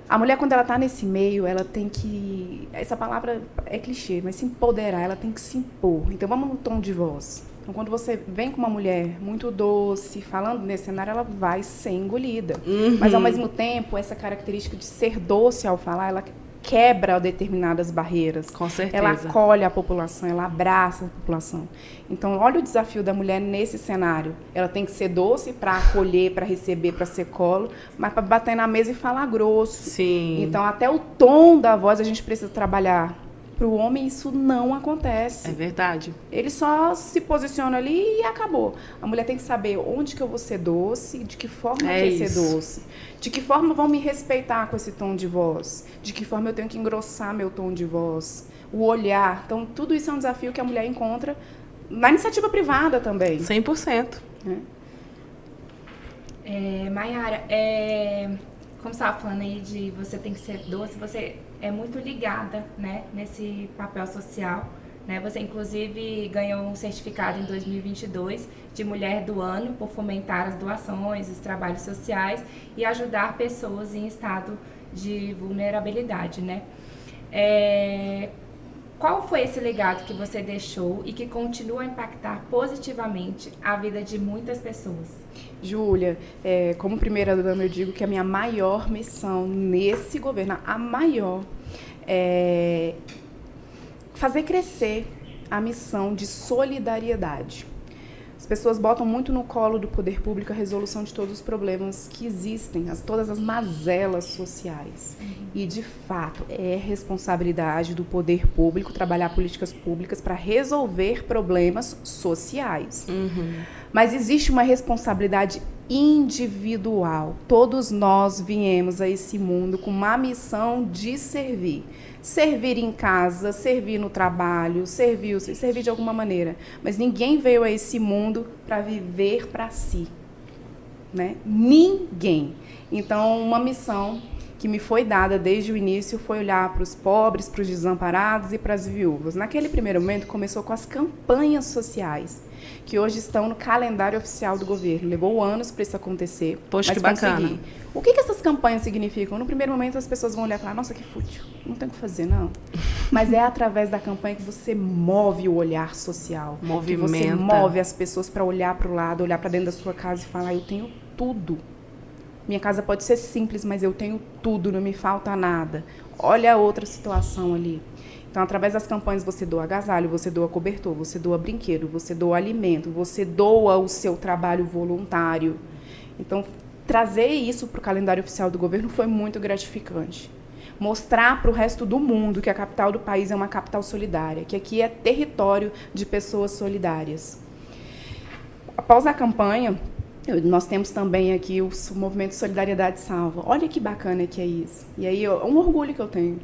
A mulher, quando ela está nesse meio, ela tem que... Essa palavra é clichê, mas se empoderar, ela tem que se impor. Então, vamos no tom de voz. Então, quando você vem com uma mulher muito doce, falando nesse cenário, ela vai ser engolida. Mas, ao mesmo tempo, essa característica de ser doce ao falar, ela quebra determinadas barreiras. Com certeza. Ela acolhe a população, ela abraça a população. Então, olha o desafio da mulher nesse cenário. Ela tem que ser doce para acolher, para receber, para ser colo, mas para bater na mesa e falar grosso. Sim. Então, até o tom da voz a gente precisa trabalhar. Para o homem, isso não acontece. É verdade. Ele só se posiciona ali e acabou. A mulher tem que saber onde que eu vou ser doce, de que forma eu vou ser doce, de que forma vão me respeitar com esse tom de voz, de que forma eu tenho que engrossar meu tom de voz, o olhar. Então, tudo isso é um desafio que a mulher encontra na iniciativa privada também. 100%. Maiara, como você estava falando aí de você tem que ser doce, você é muito ligada, né, nesse papel social, né? Você, inclusive, ganhou um certificado em 2022 de Mulher do Ano por fomentar as doações, os trabalhos sociais e ajudar pessoas em estado de vulnerabilidade, né? Qual foi esse legado que você deixou e que continua a impactar positivamente a vida de muitas pessoas? Júlia, como primeira-dama, eu digo que a minha maior missão nesse governo, a maior, é fazer crescer a missão de solidariedade. As pessoas botam muito no colo do poder público a resolução de todos os problemas que existem, todas as mazelas sociais. E, de fato, é responsabilidade do poder público trabalhar políticas públicas para resolver problemas sociais. Mas existe uma responsabilidade individual. Todos nós viemos a esse mundo com uma missão de servir. Servir em casa, servir no trabalho, servir de alguma maneira. Mas ninguém veio a esse mundo para viver para si, né? Ninguém. Então, uma missão que me foi dada desde o início foi olhar para os pobres, para os desamparados e para as viúvas. Naquele primeiro momento, começou com as campanhas sociais, que hoje estão no calendário oficial do governo. Levou anos para isso acontecer. Poxa, mas que bacana. consegui. O que essas campanhas significam? No primeiro momento, as pessoas vão olhar e falar, nossa, que fútil, não tem o que fazer, não. Mas é através da campanha que você move o olhar social. Movimenta. Que você move as pessoas para olhar para o lado, olhar para dentro da sua casa e falar, eu tenho tudo. Minha casa pode ser simples, mas eu tenho tudo, não me falta nada. Olha a outra situação ali. Então, através das campanhas, você doa agasalho, você doa cobertor, você doa brinquedo, você doa alimento, você doa o seu trabalho voluntário. Então, trazer isso para o calendário oficial do governo foi muito gratificante. Mostrar para o resto do mundo que a capital do país é uma capital solidária, que aqui é território de pessoas solidárias. Após a campanha, nós temos também aqui o movimento Solidariedade Salva. Olha que bacana que é isso. E aí, é um orgulho que eu tenho.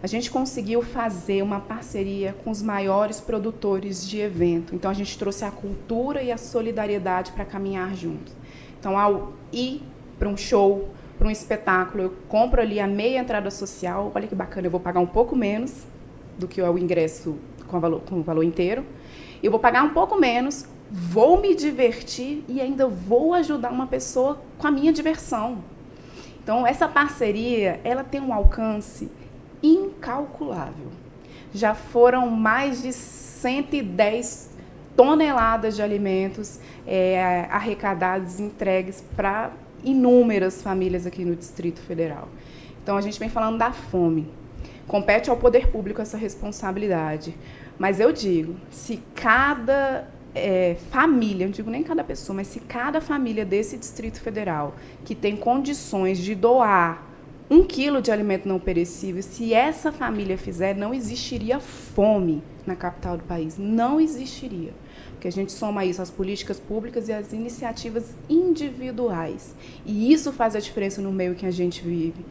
A gente conseguiu fazer uma parceria com os maiores produtores de evento. Então, a gente trouxe a cultura e a solidariedade para caminhar juntos. Então, ao ir para um show, para um espetáculo, eu compro ali a meia entrada social. Olha que bacana, eu vou pagar um pouco menos do que o ingresso com o valor inteiro. Eu vou pagar um pouco menos, vou me divertir e ainda vou ajudar uma pessoa com a minha diversão. Então, essa parceria, ela tem um alcance incalculável. Já foram mais de 110 toneladas de alimentos arrecadados e entregues para inúmeras famílias aqui no Distrito Federal. Então, a gente vem falando da fome. Compete ao poder público essa responsabilidade. Mas eu digo, se cada família, não digo nem cada pessoa, mas se cada família desse Distrito Federal que tem condições de doar 1 quilo de alimento não perecível, se essa família fizer, não existiria fome na capital do país. Não existiria. Porque a gente soma isso às políticas públicas e às iniciativas individuais. E isso faz a diferença no meio que a gente vive.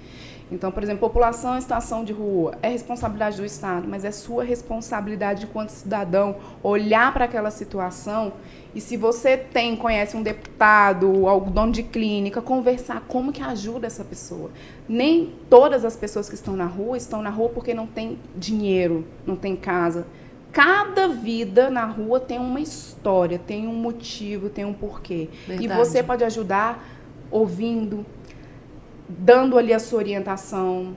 Então, por exemplo, população em situação de rua é responsabilidade do Estado, mas é sua responsabilidade enquanto cidadão olhar para aquela situação e se você conhece um deputado, algum dono de clínica, conversar como que ajuda essa pessoa. Nem todas as pessoas que estão na rua porque não tem dinheiro, não tem casa. Cada vida na rua tem uma história, tem um motivo, tem um porquê. Verdade. E você pode ajudar ouvindo, dando ali a sua orientação.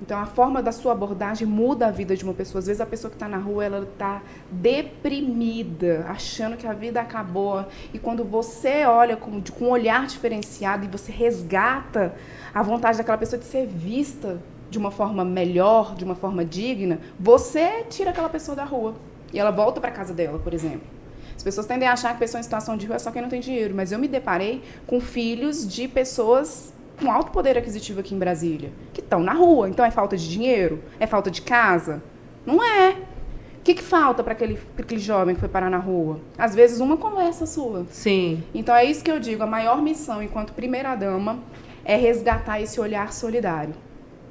Então, a forma da sua abordagem muda a vida de uma pessoa. Às vezes, a pessoa que está na rua, ela está deprimida, achando que a vida acabou. E quando você olha com um olhar diferenciado e você resgata a vontade daquela pessoa de ser vista de uma forma melhor, de uma forma digna, você tira aquela pessoa da rua. E ela volta para casa dela, por exemplo. As pessoas tendem a achar que pessoa em situação de rua é só quem não tem dinheiro. Mas eu me deparei com filhos de pessoas com alto poder aquisitivo aqui em Brasília, que estão na rua. Então, é falta de dinheiro? É falta de casa? Não é. O que falta para aquele jovem que foi parar na rua? Às vezes, uma conversa sua. Sim. Então, é isso que eu digo. A maior missão, enquanto primeira-dama, é resgatar esse olhar solidário.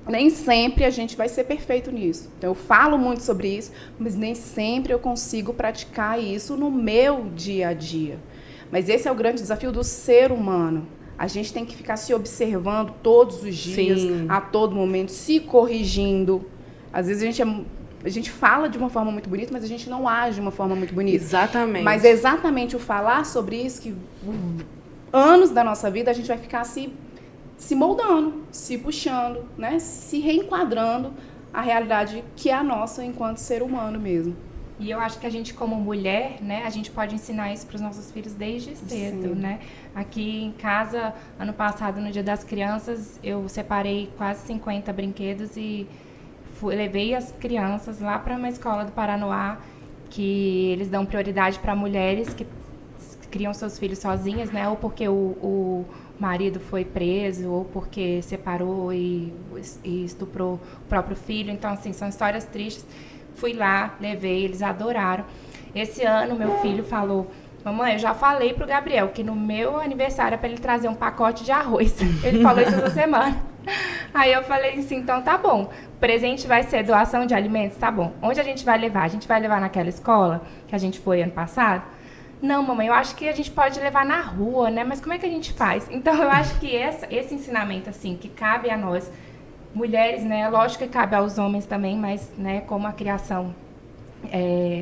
Nem sempre a gente vai ser perfeito nisso. Então, eu falo muito sobre isso, mas nem sempre eu consigo praticar isso no meu dia a dia. Mas esse é o grande desafio do ser humano. A gente tem que ficar se observando todos os dias, Sim. a todo momento, se corrigindo. Às vezes a gente fala de uma forma muito bonita, mas a gente não age de uma forma muito bonita. Exatamente. Mas é exatamente o falar sobre isso que anos da nossa vida a gente vai ficar se moldando, se puxando, né? Se reenquadrando a realidade que é a nossa enquanto ser humano mesmo. E eu acho que a gente, como mulher, né, a gente pode ensinar isso para os nossos filhos desde cedo, né? Aqui em casa, ano passado, no Dia das Crianças, eu separei quase 50 brinquedos e levei as crianças lá para uma escola do Paranoá, que eles dão prioridade para mulheres que criam seus filhos sozinhas, né? Ou porque o marido foi preso, ou porque separou e estuprou o próprio filho. Então, assim, são histórias tristes. Fui lá, levei, eles adoraram. Esse ano, meu filho falou: mamãe, eu já falei pro Gabriel que no meu aniversário é pra ele trazer um pacote de arroz. Ele falou isso essa semana. Aí eu falei assim, então tá bom. O presente vai ser doação de alimentos? Tá bom. Onde a gente vai levar? A gente vai levar naquela escola que a gente foi ano passado? Não, mamãe, eu acho que a gente pode levar na rua, né? Mas como é que a gente faz? Então, eu acho que esse ensinamento, assim, que cabe a nós, mulheres, né? Lógico que cabe aos homens também, mas, né, como a criação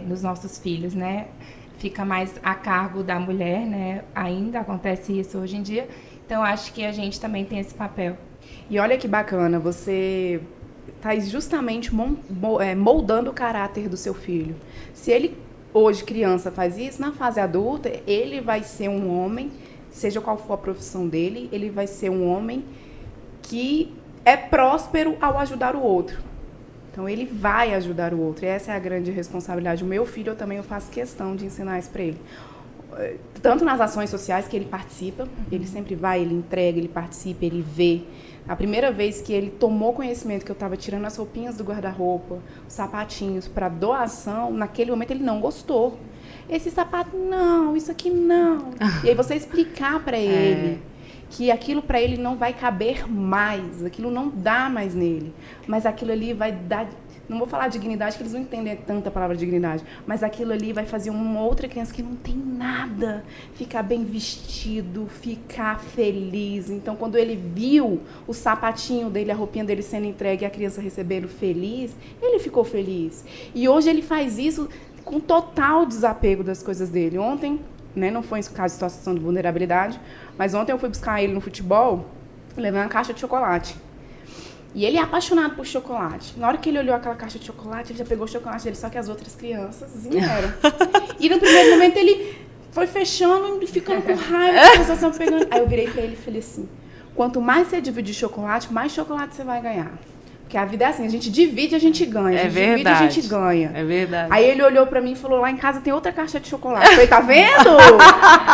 dos nossos filhos, né? Fica mais a cargo da mulher, né? Ainda acontece isso hoje em dia. Então, acho que a gente também tem esse papel. E olha que bacana, você está justamente moldando o caráter do seu filho. Se ele, hoje, criança, faz isso, na fase adulta, ele vai ser um homem, seja qual for a profissão dele, ele vai ser um homem que é próspero ao ajudar o outro. Então, ele vai ajudar o outro. E essa é a grande responsabilidade. O meu filho, eu faço questão de ensinar isso para ele. Tanto nas ações sociais que ele participa, ele sempre vai, ele entrega, ele participa, ele vê. A primeira vez que ele tomou conhecimento que eu estava tirando as roupinhas do guarda-roupa, os sapatinhos para doação, naquele momento ele não gostou. Esse sapato não, isso aqui não. E aí você explicar para ele que aquilo para ele não vai caber mais, aquilo não dá mais nele, mas aquilo ali vai dar, não vou falar dignidade, que eles não entendem tanta palavra dignidade, mas aquilo ali vai fazer uma outra criança que não tem nada ficar bem vestido, ficar feliz. Então, quando ele viu o sapatinho dele, a roupinha dele sendo entregue e a criança recebendo feliz, ele ficou feliz. E hoje ele faz isso com total desapego das coisas dele. Ontem, né, não foi em caso de situação de vulnerabilidade, mas ontem eu fui buscar ele no futebol, levei uma caixa de chocolate. E ele é apaixonado por chocolate. Na hora que ele olhou aquela caixa de chocolate, ele já pegou o chocolate dele, só que as outras crianças vieram. E no primeiro momento ele foi fechando e ficando com raiva, a sensação pegando. Aí eu virei pra ele e falei assim: quanto mais você dividir chocolate, mais chocolate você vai ganhar. Porque a vida é assim, a gente divide, a gente ganha. A gente divide, a gente ganha. É verdade. Aí ele olhou pra mim e falou: lá em casa tem outra caixa de chocolate. Eu falei: tá vendo?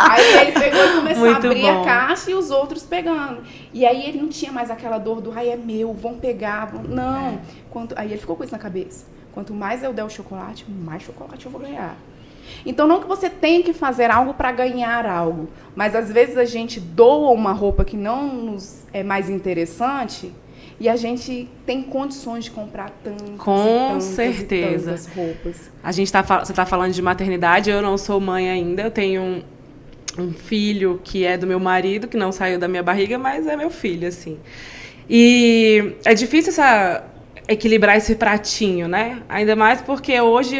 Aí ele pegou e começou a abrir a caixa e os outros pegando. E aí ele não tinha mais aquela dor do: ai, é meu, vão pegar. Não. Aí ele ficou com isso na cabeça. Quanto mais eu der o chocolate, mais chocolate eu vou ganhar. Então, não que você tenha que fazer algo para ganhar algo, mas às vezes a gente doa uma roupa que não nos é mais interessante e a gente tem condições de comprar tantas roupas. A gente você está falando de maternidade, eu não sou mãe ainda, eu tenho um filho que é do meu marido, que não saiu da minha barriga, mas é meu filho, assim. E é difícil equilibrar esse pratinho, né? Ainda mais porque hoje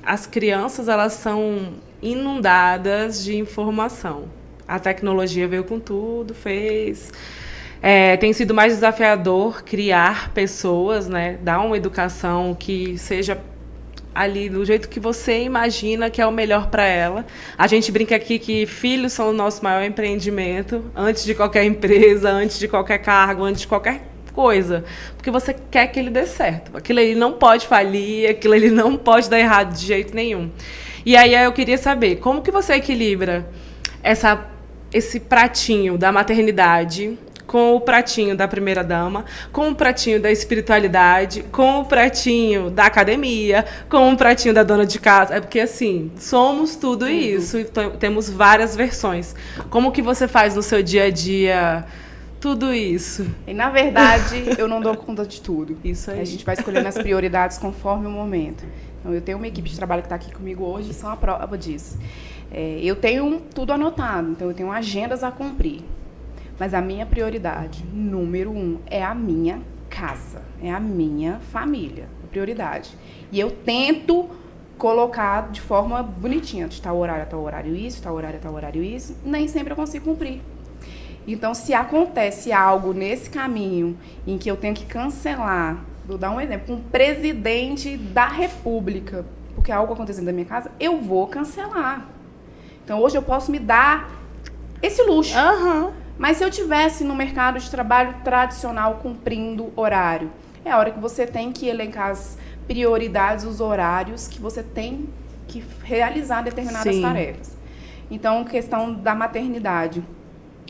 as crianças, elas são inundadas de informação. A tecnologia veio com tudo, tem sido mais desafiador criar pessoas, né? Dar uma educação que seja ali do jeito que você imagina que é o melhor para ela. A gente brinca aqui que filhos são o nosso maior empreendimento, antes de qualquer empresa, antes de qualquer cargo, antes de qualquer coisa, porque você quer que ele dê certo. Aquilo ali não pode falir, aquilo ali não pode dar errado de jeito nenhum. E aí eu queria saber, como que você equilibra esse pratinho da maternidade com o pratinho da primeira-dama, com o pratinho da espiritualidade, com o pratinho da academia, com o pratinho da dona de casa? É porque, assim, somos tudo isso, e temos várias versões. Como que você faz no seu dia a dia tudo isso? E, na verdade, eu não dou conta de tudo. Isso aí. A gente vai escolhendo as prioridades conforme o momento. Então, eu tenho uma equipe de trabalho que está aqui comigo hoje, são a prova disso. Eu tenho tudo anotado, então eu tenho agendas a cumprir. Mas a minha prioridade, número 1, é a minha casa, é a minha família, prioridade. E eu tento colocar de forma bonitinha, de tal horário isso, tal horário isso, nem sempre eu consigo cumprir. Então, se acontece algo nesse caminho em que eu tenho que cancelar, vou dar um exemplo, um presidente da República, porque algo acontecendo na minha casa, eu vou cancelar. Então, hoje eu posso me dar esse luxo. Aham. Mas se eu tivesse no mercado de trabalho tradicional cumprindo horário, é a hora que você tem que elencar as prioridades, os horários que você tem que realizar determinadas tarefas. Então, questão da maternidade.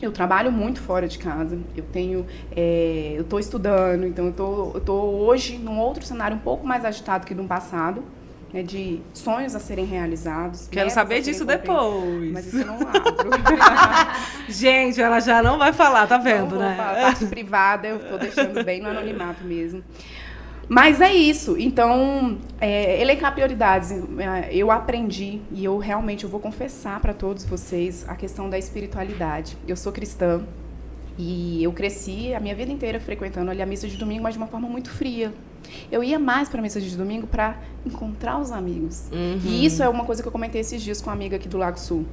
Eu trabalho muito fora de casa, eu estou estudando, então eu tô hoje num outro cenário um pouco mais agitado que no passado, né, de sonhos a serem realizados. Quero saber disso depois. Mas isso eu não abro. Gente, ela já não vai falar, tá vendo, né? A parte privada eu tô deixando bem no anonimato mesmo. Mas é isso. Então, elencar prioridades. Eu aprendi e eu vou confessar para todos vocês a questão da espiritualidade. Eu sou cristã e eu cresci a minha vida inteira frequentando ali a missa de domingo, mas de uma forma muito fria. Eu ia mais para a missa de domingo para encontrar os amigos. E isso é uma coisa que eu comentei esses dias com uma amiga aqui do Lago Sul.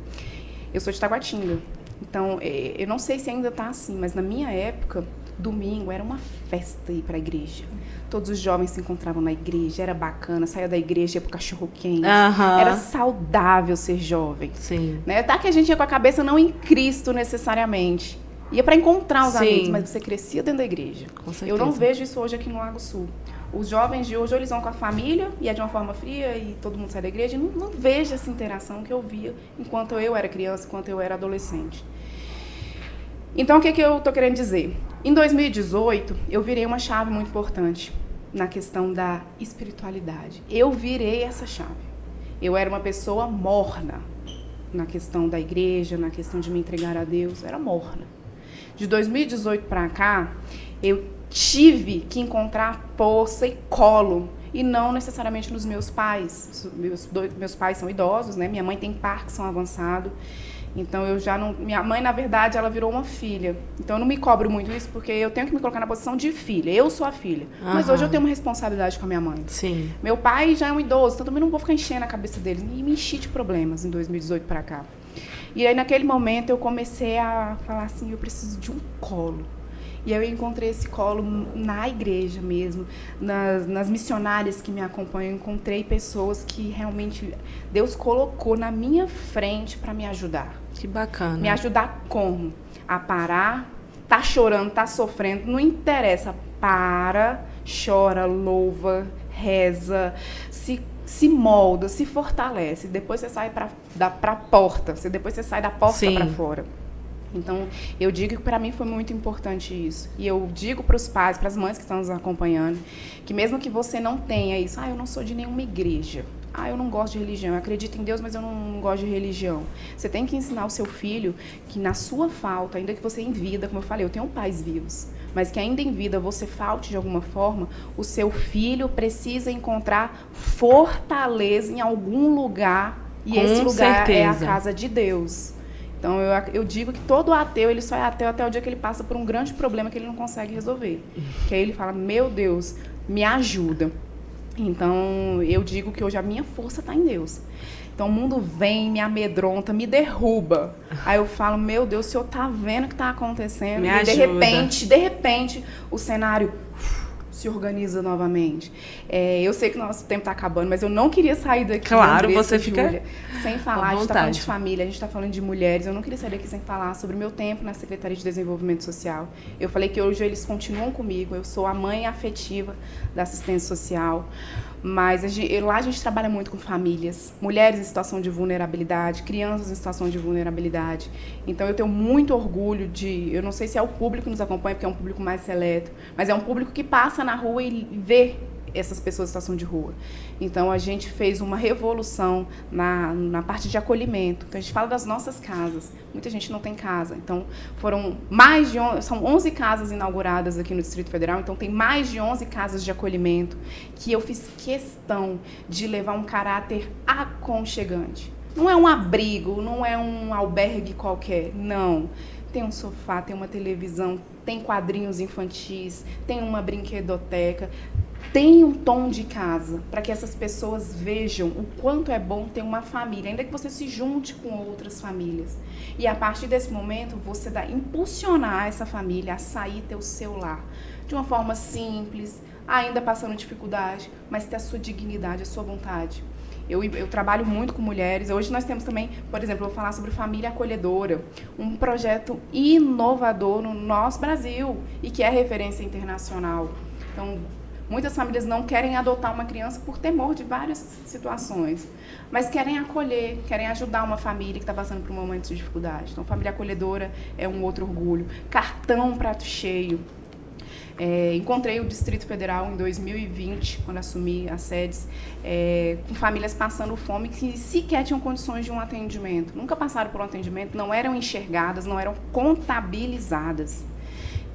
Eu sou de Taguatinga. Então, eu não sei se ainda está assim, mas na minha época, domingo era uma festa ir para a igreja. Todos os jovens se encontravam na igreja, era bacana, saía da igreja, ia pro cachorro-quente. Era saudável ser jovem. Sim. Né? Tá que a gente ia com a cabeça não em Cristo necessariamente. Ia para encontrar os amigos, mas você crescia dentro da igreja. Com certeza. Eu não vejo isso hoje aqui no Lago Sul. Os jovens de hoje, eles vão com a família e é de uma forma fria e todo mundo sai da igreja. Não vejo essa interação que eu via enquanto eu era criança, enquanto eu era adolescente. Então, o que eu tô querendo dizer? Em 2018, eu virei uma chave muito importante na questão da espiritualidade. Eu virei essa chave. Eu era uma pessoa morna na questão da igreja, na questão de me entregar a Deus. Eu era morna. De 2018 para cá, eu tive que encontrar força e colo. E não necessariamente nos meus pais. Meus pais são idosos, né? Minha mãe tem Parkinson avançado. Então, eu já não... Minha mãe, na verdade, ela virou uma filha. Então, eu não me cobro muito isso, porque eu tenho que me colocar na posição de filha. Eu sou a filha. Mas hoje eu tenho uma responsabilidade com a minha mãe. Sim. Meu pai já é um idoso, então também não vou ficar enchendo a cabeça deles. E me enchi de problemas em 2018 para cá. E aí, naquele momento, eu comecei a falar assim, eu preciso de um colo. E aí eu encontrei esse colo na igreja mesmo, nas missionárias que me acompanham. Eu encontrei pessoas que realmente Deus colocou na minha frente para me ajudar. Que bacana. Me ajudar como? A parar, tá chorando, tá sofrendo, não interessa. Para, chora, louva, reza, se molda, se fortalece. Depois você sai pra porta, depois você sai da porta para fora. Então, eu digo que para mim foi muito importante isso. E eu digo para os pais, para as mães que estão nos acompanhando, que mesmo que você não tenha isso, eu não sou de nenhuma igreja, eu não gosto de religião, eu acredito em Deus, mas eu não gosto de religião. Você tem que ensinar o seu filho que na sua falta, ainda que você em vida, como eu falei, eu tenho pais vivos, mas que ainda em vida você falte de alguma forma, o seu filho precisa encontrar fortaleza em algum lugar, e esse lugar é a casa de Deus. Então, eu digo que todo ateu, ele só é ateu até o dia que ele passa por um grande problema que ele não consegue resolver. Que aí ele fala, meu Deus, me ajuda. Então, eu digo que hoje a minha força está em Deus. Então, o mundo vem, me amedronta, me derruba. Aí eu falo, meu Deus, o senhor tá vendo o que está acontecendo? E de repente, o cenário se organiza novamente. Eu sei que o nosso tempo está acabando, mas eu não queria sair daqui. Claro, você fica Júlia, sem falar. A gente está falando de família, a gente está falando de mulheres. Eu não queria sair daqui sem falar sobre o meu tempo na Secretaria de Desenvolvimento Social. Eu falei que hoje eles continuam comigo. Eu sou a mãe afetiva da assistência social. Mas lá a gente trabalha muito com famílias, mulheres em situação de vulnerabilidade, crianças em situação de vulnerabilidade. Então, eu tenho muito orgulho eu não sei se é o público que nos acompanha, porque é um público mais seleto, mas é um público que passa na rua e vê essas pessoas em situação de rua. Então, a gente fez uma revolução na parte de acolhimento. Então, a gente fala das nossas casas. Muita gente não tem casa. Então, são 11 casas inauguradas aqui no Distrito Federal. Então, tem mais de 11 casas de acolhimento que eu fiz questão de levar um caráter aconchegante. Não é um abrigo, não é um albergue qualquer, não. tem um sofá, tem uma televisão, tem quadrinhos infantis, tem uma brinquedoteca, tem um tom de casa, para que essas pessoas vejam o quanto é bom ter uma família, ainda que você se junte com outras famílias. E a partir desse momento, você impulsionar essa família a sair ter o seu lar, de uma forma simples, ainda passando dificuldade, mas ter a sua dignidade, a sua vontade. Eu trabalho muito com mulheres. Hoje nós temos também, por exemplo, eu vou falar sobre Família Acolhedora, um projeto inovador no nosso Brasil e que é referência internacional. Então, muitas famílias não querem adotar uma criança por temor de várias situações, mas querem acolher, querem ajudar uma família que está passando por um momento de dificuldade. Então, Família Acolhedora é um outro orgulho. Cartão Prato Cheio. Encontrei o Distrito Federal em 2020, quando assumi as sedes, com famílias passando fome que sequer tinham condições de um atendimento. Nunca passaram por um atendimento, não eram enxergadas, não eram contabilizadas.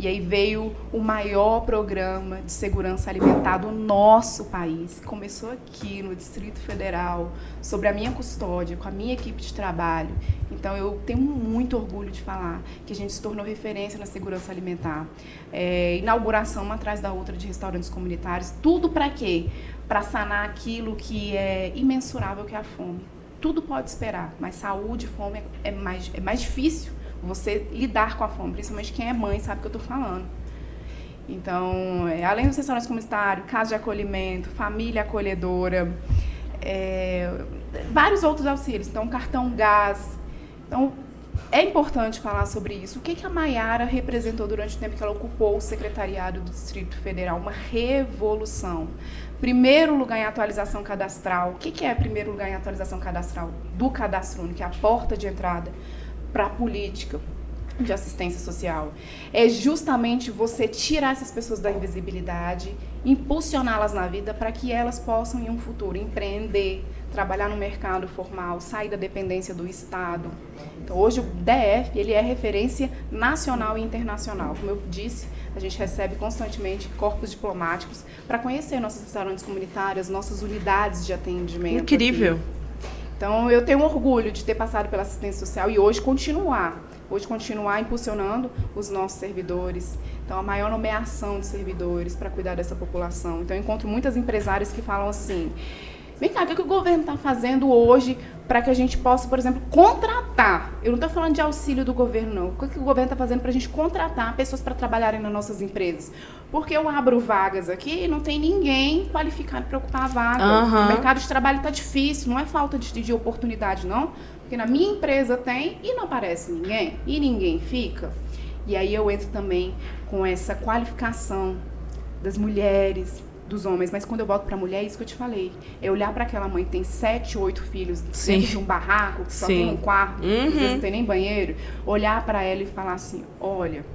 E aí veio o maior programa de segurança alimentar do nosso país. Começou aqui no Distrito Federal, sobre a minha custódia, com a minha equipe de trabalho. Então, eu tenho muito orgulho de falar que a gente se tornou referência na segurança alimentar. Inauguração uma atrás da outra de restaurantes comunitários. Tudo para quê? Para sanar aquilo que é imensurável, que é a fome. Tudo pode esperar, mas saúde e fome é mais difícil você lidar com a fome, principalmente quem é mãe sabe o que eu estou falando. Então, além dos restaurantes comunitários, casa de acolhimento, família acolhedora, vários outros auxílios. Então, cartão gás. Então, é importante falar sobre isso. O que a Maiara representou durante o tempo que ela ocupou o secretariado do Distrito Federal? Uma revolução. Primeiro lugar em atualização cadastral. O que é primeiro lugar em atualização cadastral? Do Cadastro Único, que é a porta de entrada para a política de assistência social. É justamente você tirar essas pessoas da invisibilidade, impulsioná-las na vida para que elas possam, em um futuro, empreender, trabalhar no mercado formal, sair da dependência do Estado. Então, hoje o DF ele é referência nacional e internacional. Como eu disse, a gente recebe constantemente corpos diplomáticos para conhecer nossos restaurantes comunitários, nossas unidades de atendimento. Incrível! Aqui. Então, eu tenho orgulho de ter passado pela assistência social e hoje continuar impulsionando os nossos servidores. Então, a maior nomeação de servidores para cuidar dessa população. Então, eu encontro muitas empresárias que falam assim, vem cá, o que o governo está fazendo hoje para que a gente possa, por exemplo, contratar? Eu não estou falando de auxílio do governo, não. O que o governo está fazendo para a gente contratar pessoas para trabalharem nas nossas empresas? Porque eu abro vagas aqui e não tem ninguém qualificado para ocupar a vaga. Uhum. O mercado de trabalho está difícil, não é falta de oportunidade, não. Porque na minha empresa tem e não aparece ninguém, e ninguém fica. E aí eu entro também com essa qualificação das mulheres, dos homens, mas quando eu volto para a mulher, é isso que eu te falei. É olhar para aquela mãe que tem 7, 8 filhos dentro de um barraco, que só tem um quarto, às vezes não tem nem banheiro, olhar para ela e falar assim, olha,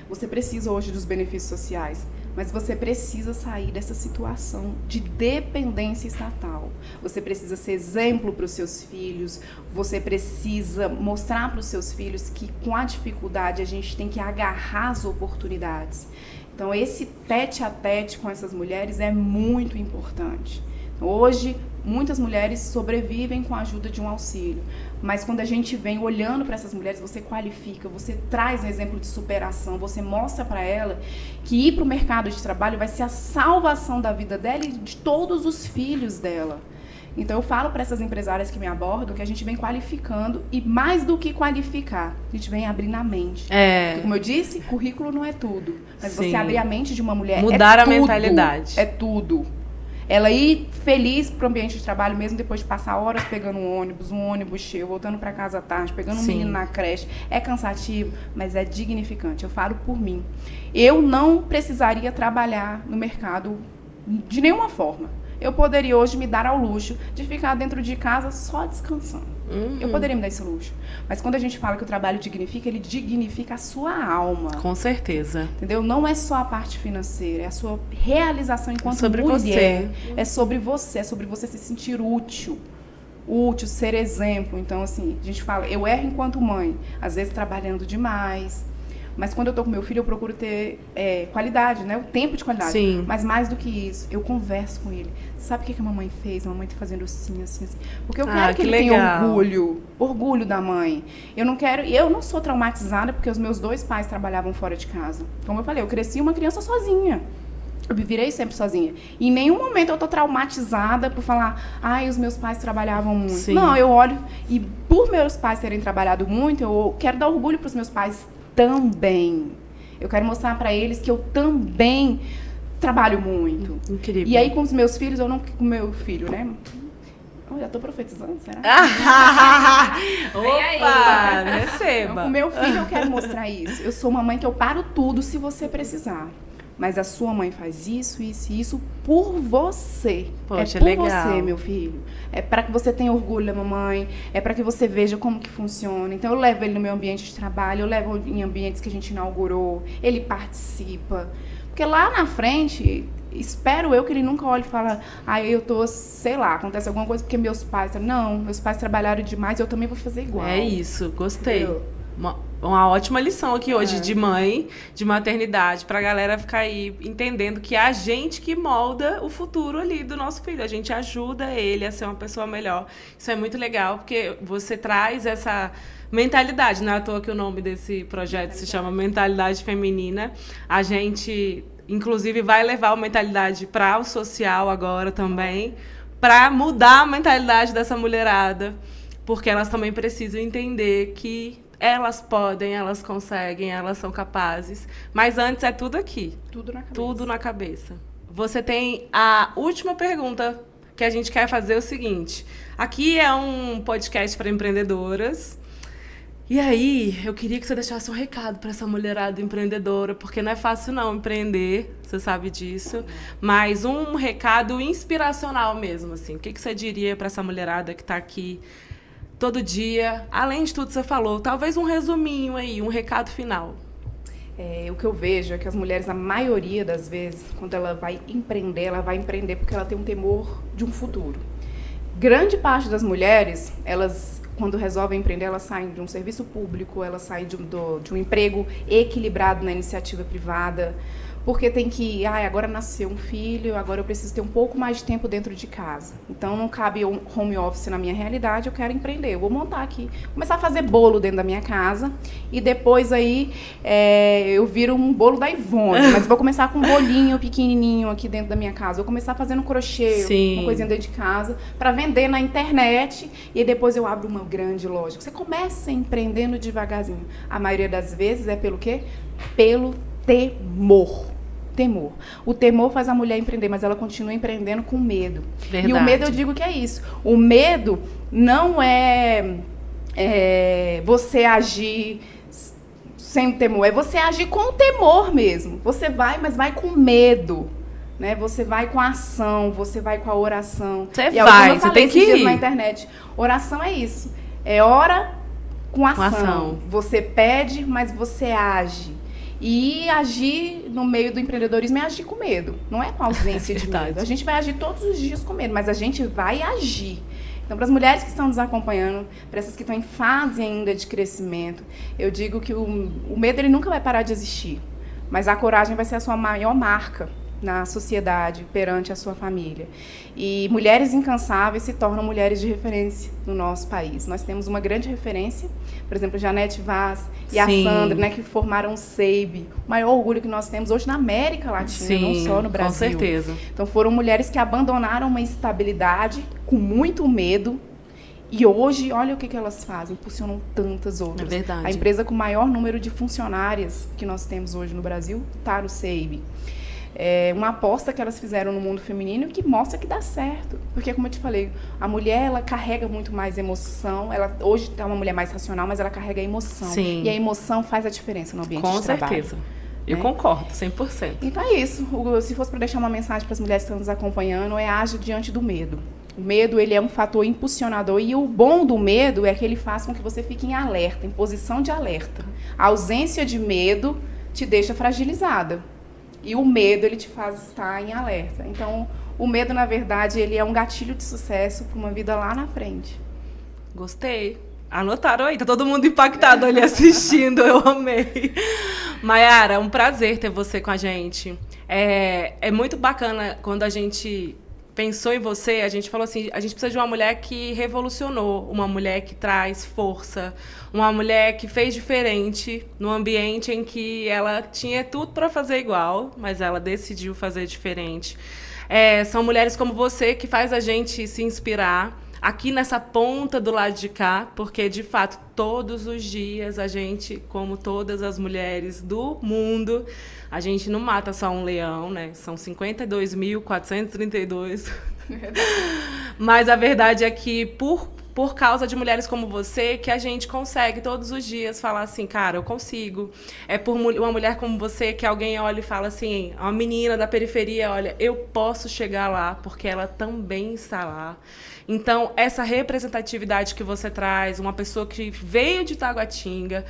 você precisa hoje dos benefícios sociais, mas você precisa sair dessa situação de dependência estatal. Você precisa ser exemplo para os seus filhos, você precisa mostrar para os seus filhos que com a dificuldade a gente tem que agarrar as oportunidades. Então, esse tete-a-tete com essas mulheres é muito importante. Hoje, muitas mulheres sobrevivem com a ajuda de um auxílio, mas quando a gente vem olhando para essas mulheres, você qualifica, você traz um exemplo de superação, você mostra para ela que ir para o mercado de trabalho vai ser a salvação da vida dela e de todos os filhos dela. Então, eu falo para essas empresárias que me abordam que a gente vem qualificando e mais do que qualificar, a gente vem abrir na mente. Porque, como eu disse, currículo não é tudo, mas você abrir a mente de uma mulher mudar é a tudo, mentalidade. É tudo. Ela ir feliz para o ambiente de trabalho, mesmo depois de passar horas pegando um ônibus cheio, voltando para casa à tarde, pegando um menino na creche. É cansativo, mas é dignificante. Eu falo por mim. Eu não precisaria trabalhar no mercado de nenhuma forma. Eu poderia hoje me dar ao luxo de ficar dentro de casa só descansando. Eu poderia me dar esse luxo. Mas quando a gente fala que o trabalho dignifica, ele dignifica a sua alma. Com certeza. Entendeu? Não é só a parte financeira, é a sua realização enquanto sobre mulher. Você. É sobre você se sentir útil, ser exemplo. Então, assim, a gente fala, eu erro enquanto mãe, às vezes trabalhando demais, Mas quando eu tô com meu filho, eu procuro ter qualidade, né? O tempo de qualidade. Sim. Mas mais do que isso, eu converso com ele. Sabe o que a mamãe fez? A mamãe tá fazendo assim, assim, assim. Porque eu quero que ele tenha orgulho da mãe. Eu não sou traumatizada porque os meus 2 pais trabalhavam fora de casa. Como eu falei, eu cresci uma criança sozinha. Eu me virei sempre sozinha. E em nenhum momento eu tô traumatizada por falar, os meus pais trabalhavam muito. Sim. Não, eu olho, e por meus pais terem trabalhado muito, eu quero dar orgulho pros meus pais também. Eu quero mostrar pra eles que eu também trabalho muito. Incrível. E aí com os meus filhos, eu não... Com o meu filho, né? Eu já tô profetizando, será? Opa, Então, receba. com o meu filho eu quero mostrar isso. Eu sou uma mãe que eu paro tudo se você precisar. Mas a sua mãe faz isso, isso e isso por você. Poxa, é por legal. você, meu filho. É para que você tenha orgulho da mamãe, é para que você veja como que funciona. Então eu levo ele no meu ambiente de trabalho, eu levo em ambientes que a gente inaugurou, ele participa. Porque lá na frente, espero eu que ele nunca olhe e fale, eu tô, sei lá, acontece alguma coisa porque meus pais... Não, meus pais trabalharam demais, eu também vou fazer igual. É isso, gostei. Entendeu? Uma ótima lição aqui hoje de mãe, de maternidade, pra galera ficar aí entendendo que é a gente que molda o futuro ali do nosso filho. A gente ajuda ele a ser uma pessoa melhor. Isso é muito legal, porque você traz essa mentalidade. Não é à toa que o nome desse projeto se chama Mentalidade Feminina. A gente, inclusive, vai levar a mentalidade para o social agora também, para mudar a mentalidade dessa mulherada, porque elas também precisam entender que elas podem, elas conseguem, elas são capazes. Mas antes é tudo aqui. Tudo na cabeça. Tudo na cabeça. Você tem a última pergunta que a gente quer fazer, o seguinte. Aqui é um podcast para empreendedoras. E aí, eu queria que você deixasse um recado para essa mulherada empreendedora, porque não é fácil não empreender, você sabe disso. Mas um recado inspiracional mesmo, assim. O que você diria para essa mulherada que está aqui todo dia, além de tudo que você falou, talvez um resuminho aí, um recado final. O que eu vejo é que as mulheres, a maioria das vezes, quando ela vai empreender porque ela tem um temor de um futuro. Grande parte das mulheres, elas, quando resolvem empreender, elas saem de um serviço público, elas saem de um emprego equilibrado na iniciativa privada, porque tem que, agora nasceu um filho, agora eu preciso ter um pouco mais de tempo dentro de casa. Então não cabe um home office na minha realidade, eu quero empreender. Eu vou montar aqui, começar a fazer bolo dentro da minha casa e depois aí eu viro um bolo da Ivone, mas vou começar com um bolinho pequenininho aqui dentro da minha casa. Vou começar fazendo crochê, Sim. uma coisinha dentro de casa, para vender na internet e depois eu abro uma grande loja. Você começa empreendendo devagarzinho. A maioria das vezes é pelo quê? Pelo temor. O temor faz a mulher empreender, mas ela continua empreendendo com medo. Verdade. E o medo, eu digo que é isso. O medo não é você agir sem temor, é você agir com o temor mesmo. Você vai, mas vai com medo. Né? Você vai com a ação, você vai com a oração. Você tem que ir. Na internet. Oração é isso. É ora com ação. Você pede, mas você age. E agir no meio do empreendedorismo é agir com medo, não é com ausência de medo. A gente vai agir todos os dias com medo, mas a gente vai agir. Então, para as mulheres que estão nos acompanhando, para essas que estão em fase ainda de crescimento, eu digo que o medo ele nunca vai parar de existir, mas a coragem vai ser a sua maior marca na sociedade, perante a sua família. E mulheres incansáveis se tornam mulheres de referência no nosso país. Nós temos uma grande referência, por exemplo, Janete Vaz e a Sandra, né, que formaram o SEIB. O maior orgulho que nós temos hoje na América Latina, não só no Brasil. Com certeza. Então foram mulheres que abandonaram uma estabilidade com muito medo. E hoje, olha o que elas fazem, impulsionam tantas outras. É verdade. A empresa com o maior número de funcionárias que nós temos hoje no Brasil está no SEIB. É uma aposta que elas fizeram no mundo feminino que mostra que dá certo. Porque, como eu te falei, a mulher, ela carrega muito mais emoção. Ela hoje é uma mulher mais racional, mas ela carrega emoção. Sim. E a emoção faz a diferença no ambiente Com de trabalho. certeza. Eu concordo, 100%. Então é isso. Se fosse para deixar uma mensagem para as mulheres que estão nos acompanhando, age diante do medo. O medo, ele é um fator impulsionador. E o bom do medo é que ele faz com que você fique em alerta, em posição de alerta. A ausência de medo te deixa fragilizada. E o medo, ele te faz estar em alerta. Então, o medo, na verdade, ele é um gatilho de sucesso para uma vida lá na frente. Gostei. Anotaram aí, tá todo mundo impactado ali assistindo, eu amei. Mayara, é um prazer ter você com a gente. É muito bacana quando a gente pensou em você, a gente falou assim, a gente precisa de uma mulher que revolucionou, uma mulher que traz força, uma mulher que fez diferente num ambiente em que ela tinha tudo para fazer igual, mas ela decidiu fazer diferente. São mulheres como você que faz a gente se inspirar aqui nessa ponta do lado de cá, porque, de fato, todos os dias a gente, como todas as mulheres do mundo, a gente não mata só um leão, né? São 52.432. Mas a verdade é que, por causa de mulheres como você, que a gente consegue todos os dias falar assim, cara, eu consigo. É por uma mulher como você que alguém olha e fala assim, uma menina da periferia, olha, eu posso chegar lá, porque ela também está lá. Então, essa representatividade que você traz, uma pessoa que veio de Taguatinga,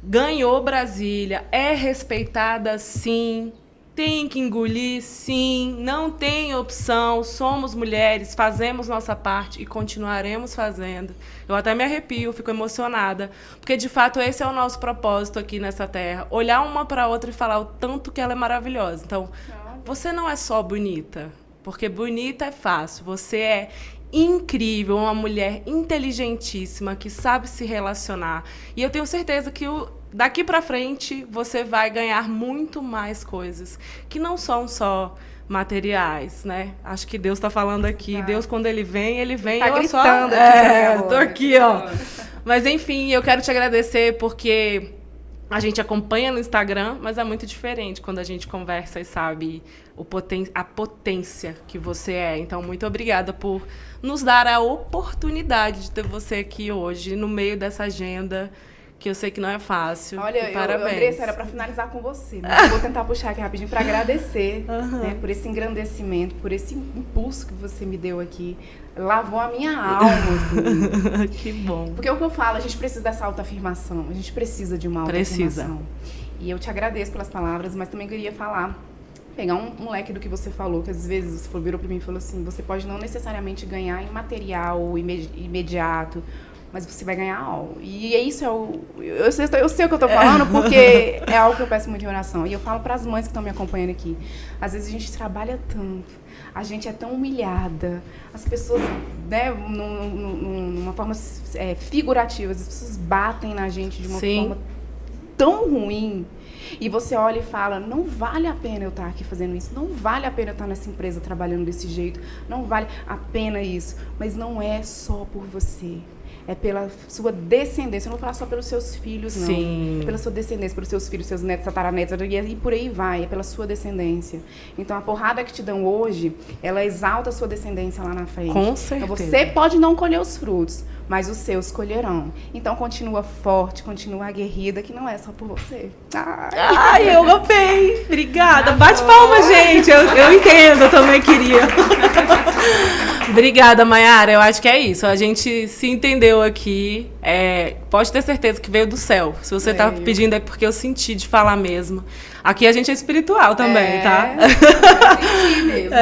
ganhou Brasília, é respeitada sim, tem que engolir sim, não tem opção, somos mulheres, fazemos nossa parte e continuaremos fazendo. Eu até me arrepio, fico emocionada, porque de fato esse é o nosso propósito aqui nessa terra, olhar uma para a outra e falar o tanto que ela é maravilhosa. Então, você não é só bonita, porque bonita é fácil, você é incrível, uma mulher inteligentíssima, que sabe se relacionar. E eu tenho certeza que daqui para frente você vai ganhar muito mais coisas, que não são só materiais, né? Acho que Deus está falando aqui. Deus, quando ele vem, tá eu gritando só... tô aqui, ó. Mas, enfim, eu quero te agradecer porque a gente acompanha no Instagram, mas é muito diferente quando a gente conversa e sabe a potência que você é. Então, muito obrigada por nos dar a oportunidade de ter você aqui hoje, no meio dessa agenda, que eu sei que não é fácil. Olha, parabéns. Andressa, era para finalizar com você, mas eu vou tentar puxar aqui rapidinho para agradecer, né, por esse engrandecimento, por esse impulso que você me deu aqui. Lavou a minha alma. Assim. Que bom. Porque é o que eu falo, a gente precisa dessa autoafirmação, a gente precisa de uma autoafirmação. E eu te agradeço pelas palavras, mas também queria pegar um leque do que você falou, que às vezes você virou para mim e falou assim, você pode não necessariamente ganhar em material imediato, mas você vai ganhar algo. E isso eu sei o que eu tô falando, porque é algo que eu peço muito em oração. E eu falo para as mães que estão me acompanhando aqui. Às vezes a gente trabalha tanto, a gente é tão humilhada, as pessoas, né, numa forma figurativa, as pessoas batem na gente de uma forma tão ruim. E você olha e fala, não vale a pena eu estar aqui fazendo isso, não vale a pena eu estar nessa empresa trabalhando desse jeito, não vale a pena isso. Mas não é só por você. É pela sua descendência. Eu não vou falar só pelos seus filhos, não. Sim. É pela sua descendência, pelos seus filhos, seus netos, tataranetos, e por aí vai. É pela sua descendência. Então, a porrada que te dão hoje, ela exalta a sua descendência lá na frente. Com certeza. Então, você pode não colher os frutos, mas os seus colherão. Então, continua forte, continua aguerrida, que não é só por você. Ai, eu amei. Obrigada. Bate palma, gente. Eu entendo, eu também queria. Obrigada, Mayara. Eu acho que é isso. A gente se entendeu aqui. Pode ter certeza que veio do céu. Se você tá pedindo é porque eu senti de falar mesmo. Aqui a gente é espiritual também, tá? Eu senti mesmo.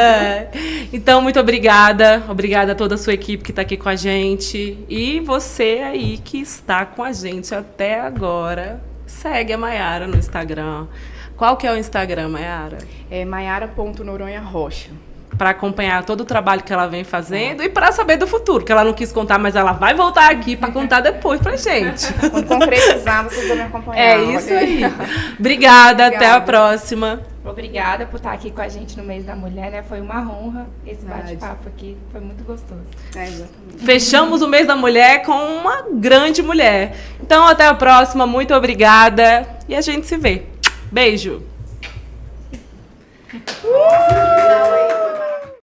Então, muito obrigada. Obrigada a toda a sua equipe que tá aqui com a gente. E você aí que está com a gente até agora. Segue a Mayara no Instagram. Qual que é o Instagram, Mayara? É mayara.noronha-rocha. Para acompanhar todo o trabalho que ela vem fazendo e para saber do futuro, que ela não quis contar, mas ela vai voltar aqui para contar depois pra gente. Quando concretizar, vocês vão me acompanhar. É isso aí. Obrigada, até a próxima. Obrigada por estar aqui com a gente no Mês da Mulher, né? Foi uma honra esse bate-papo aqui, foi muito gostoso. Exatamente. Fechamos o Mês da Mulher com uma grande mulher. Então, até a próxima, muito obrigada e a gente se vê. Beijo. Nossa,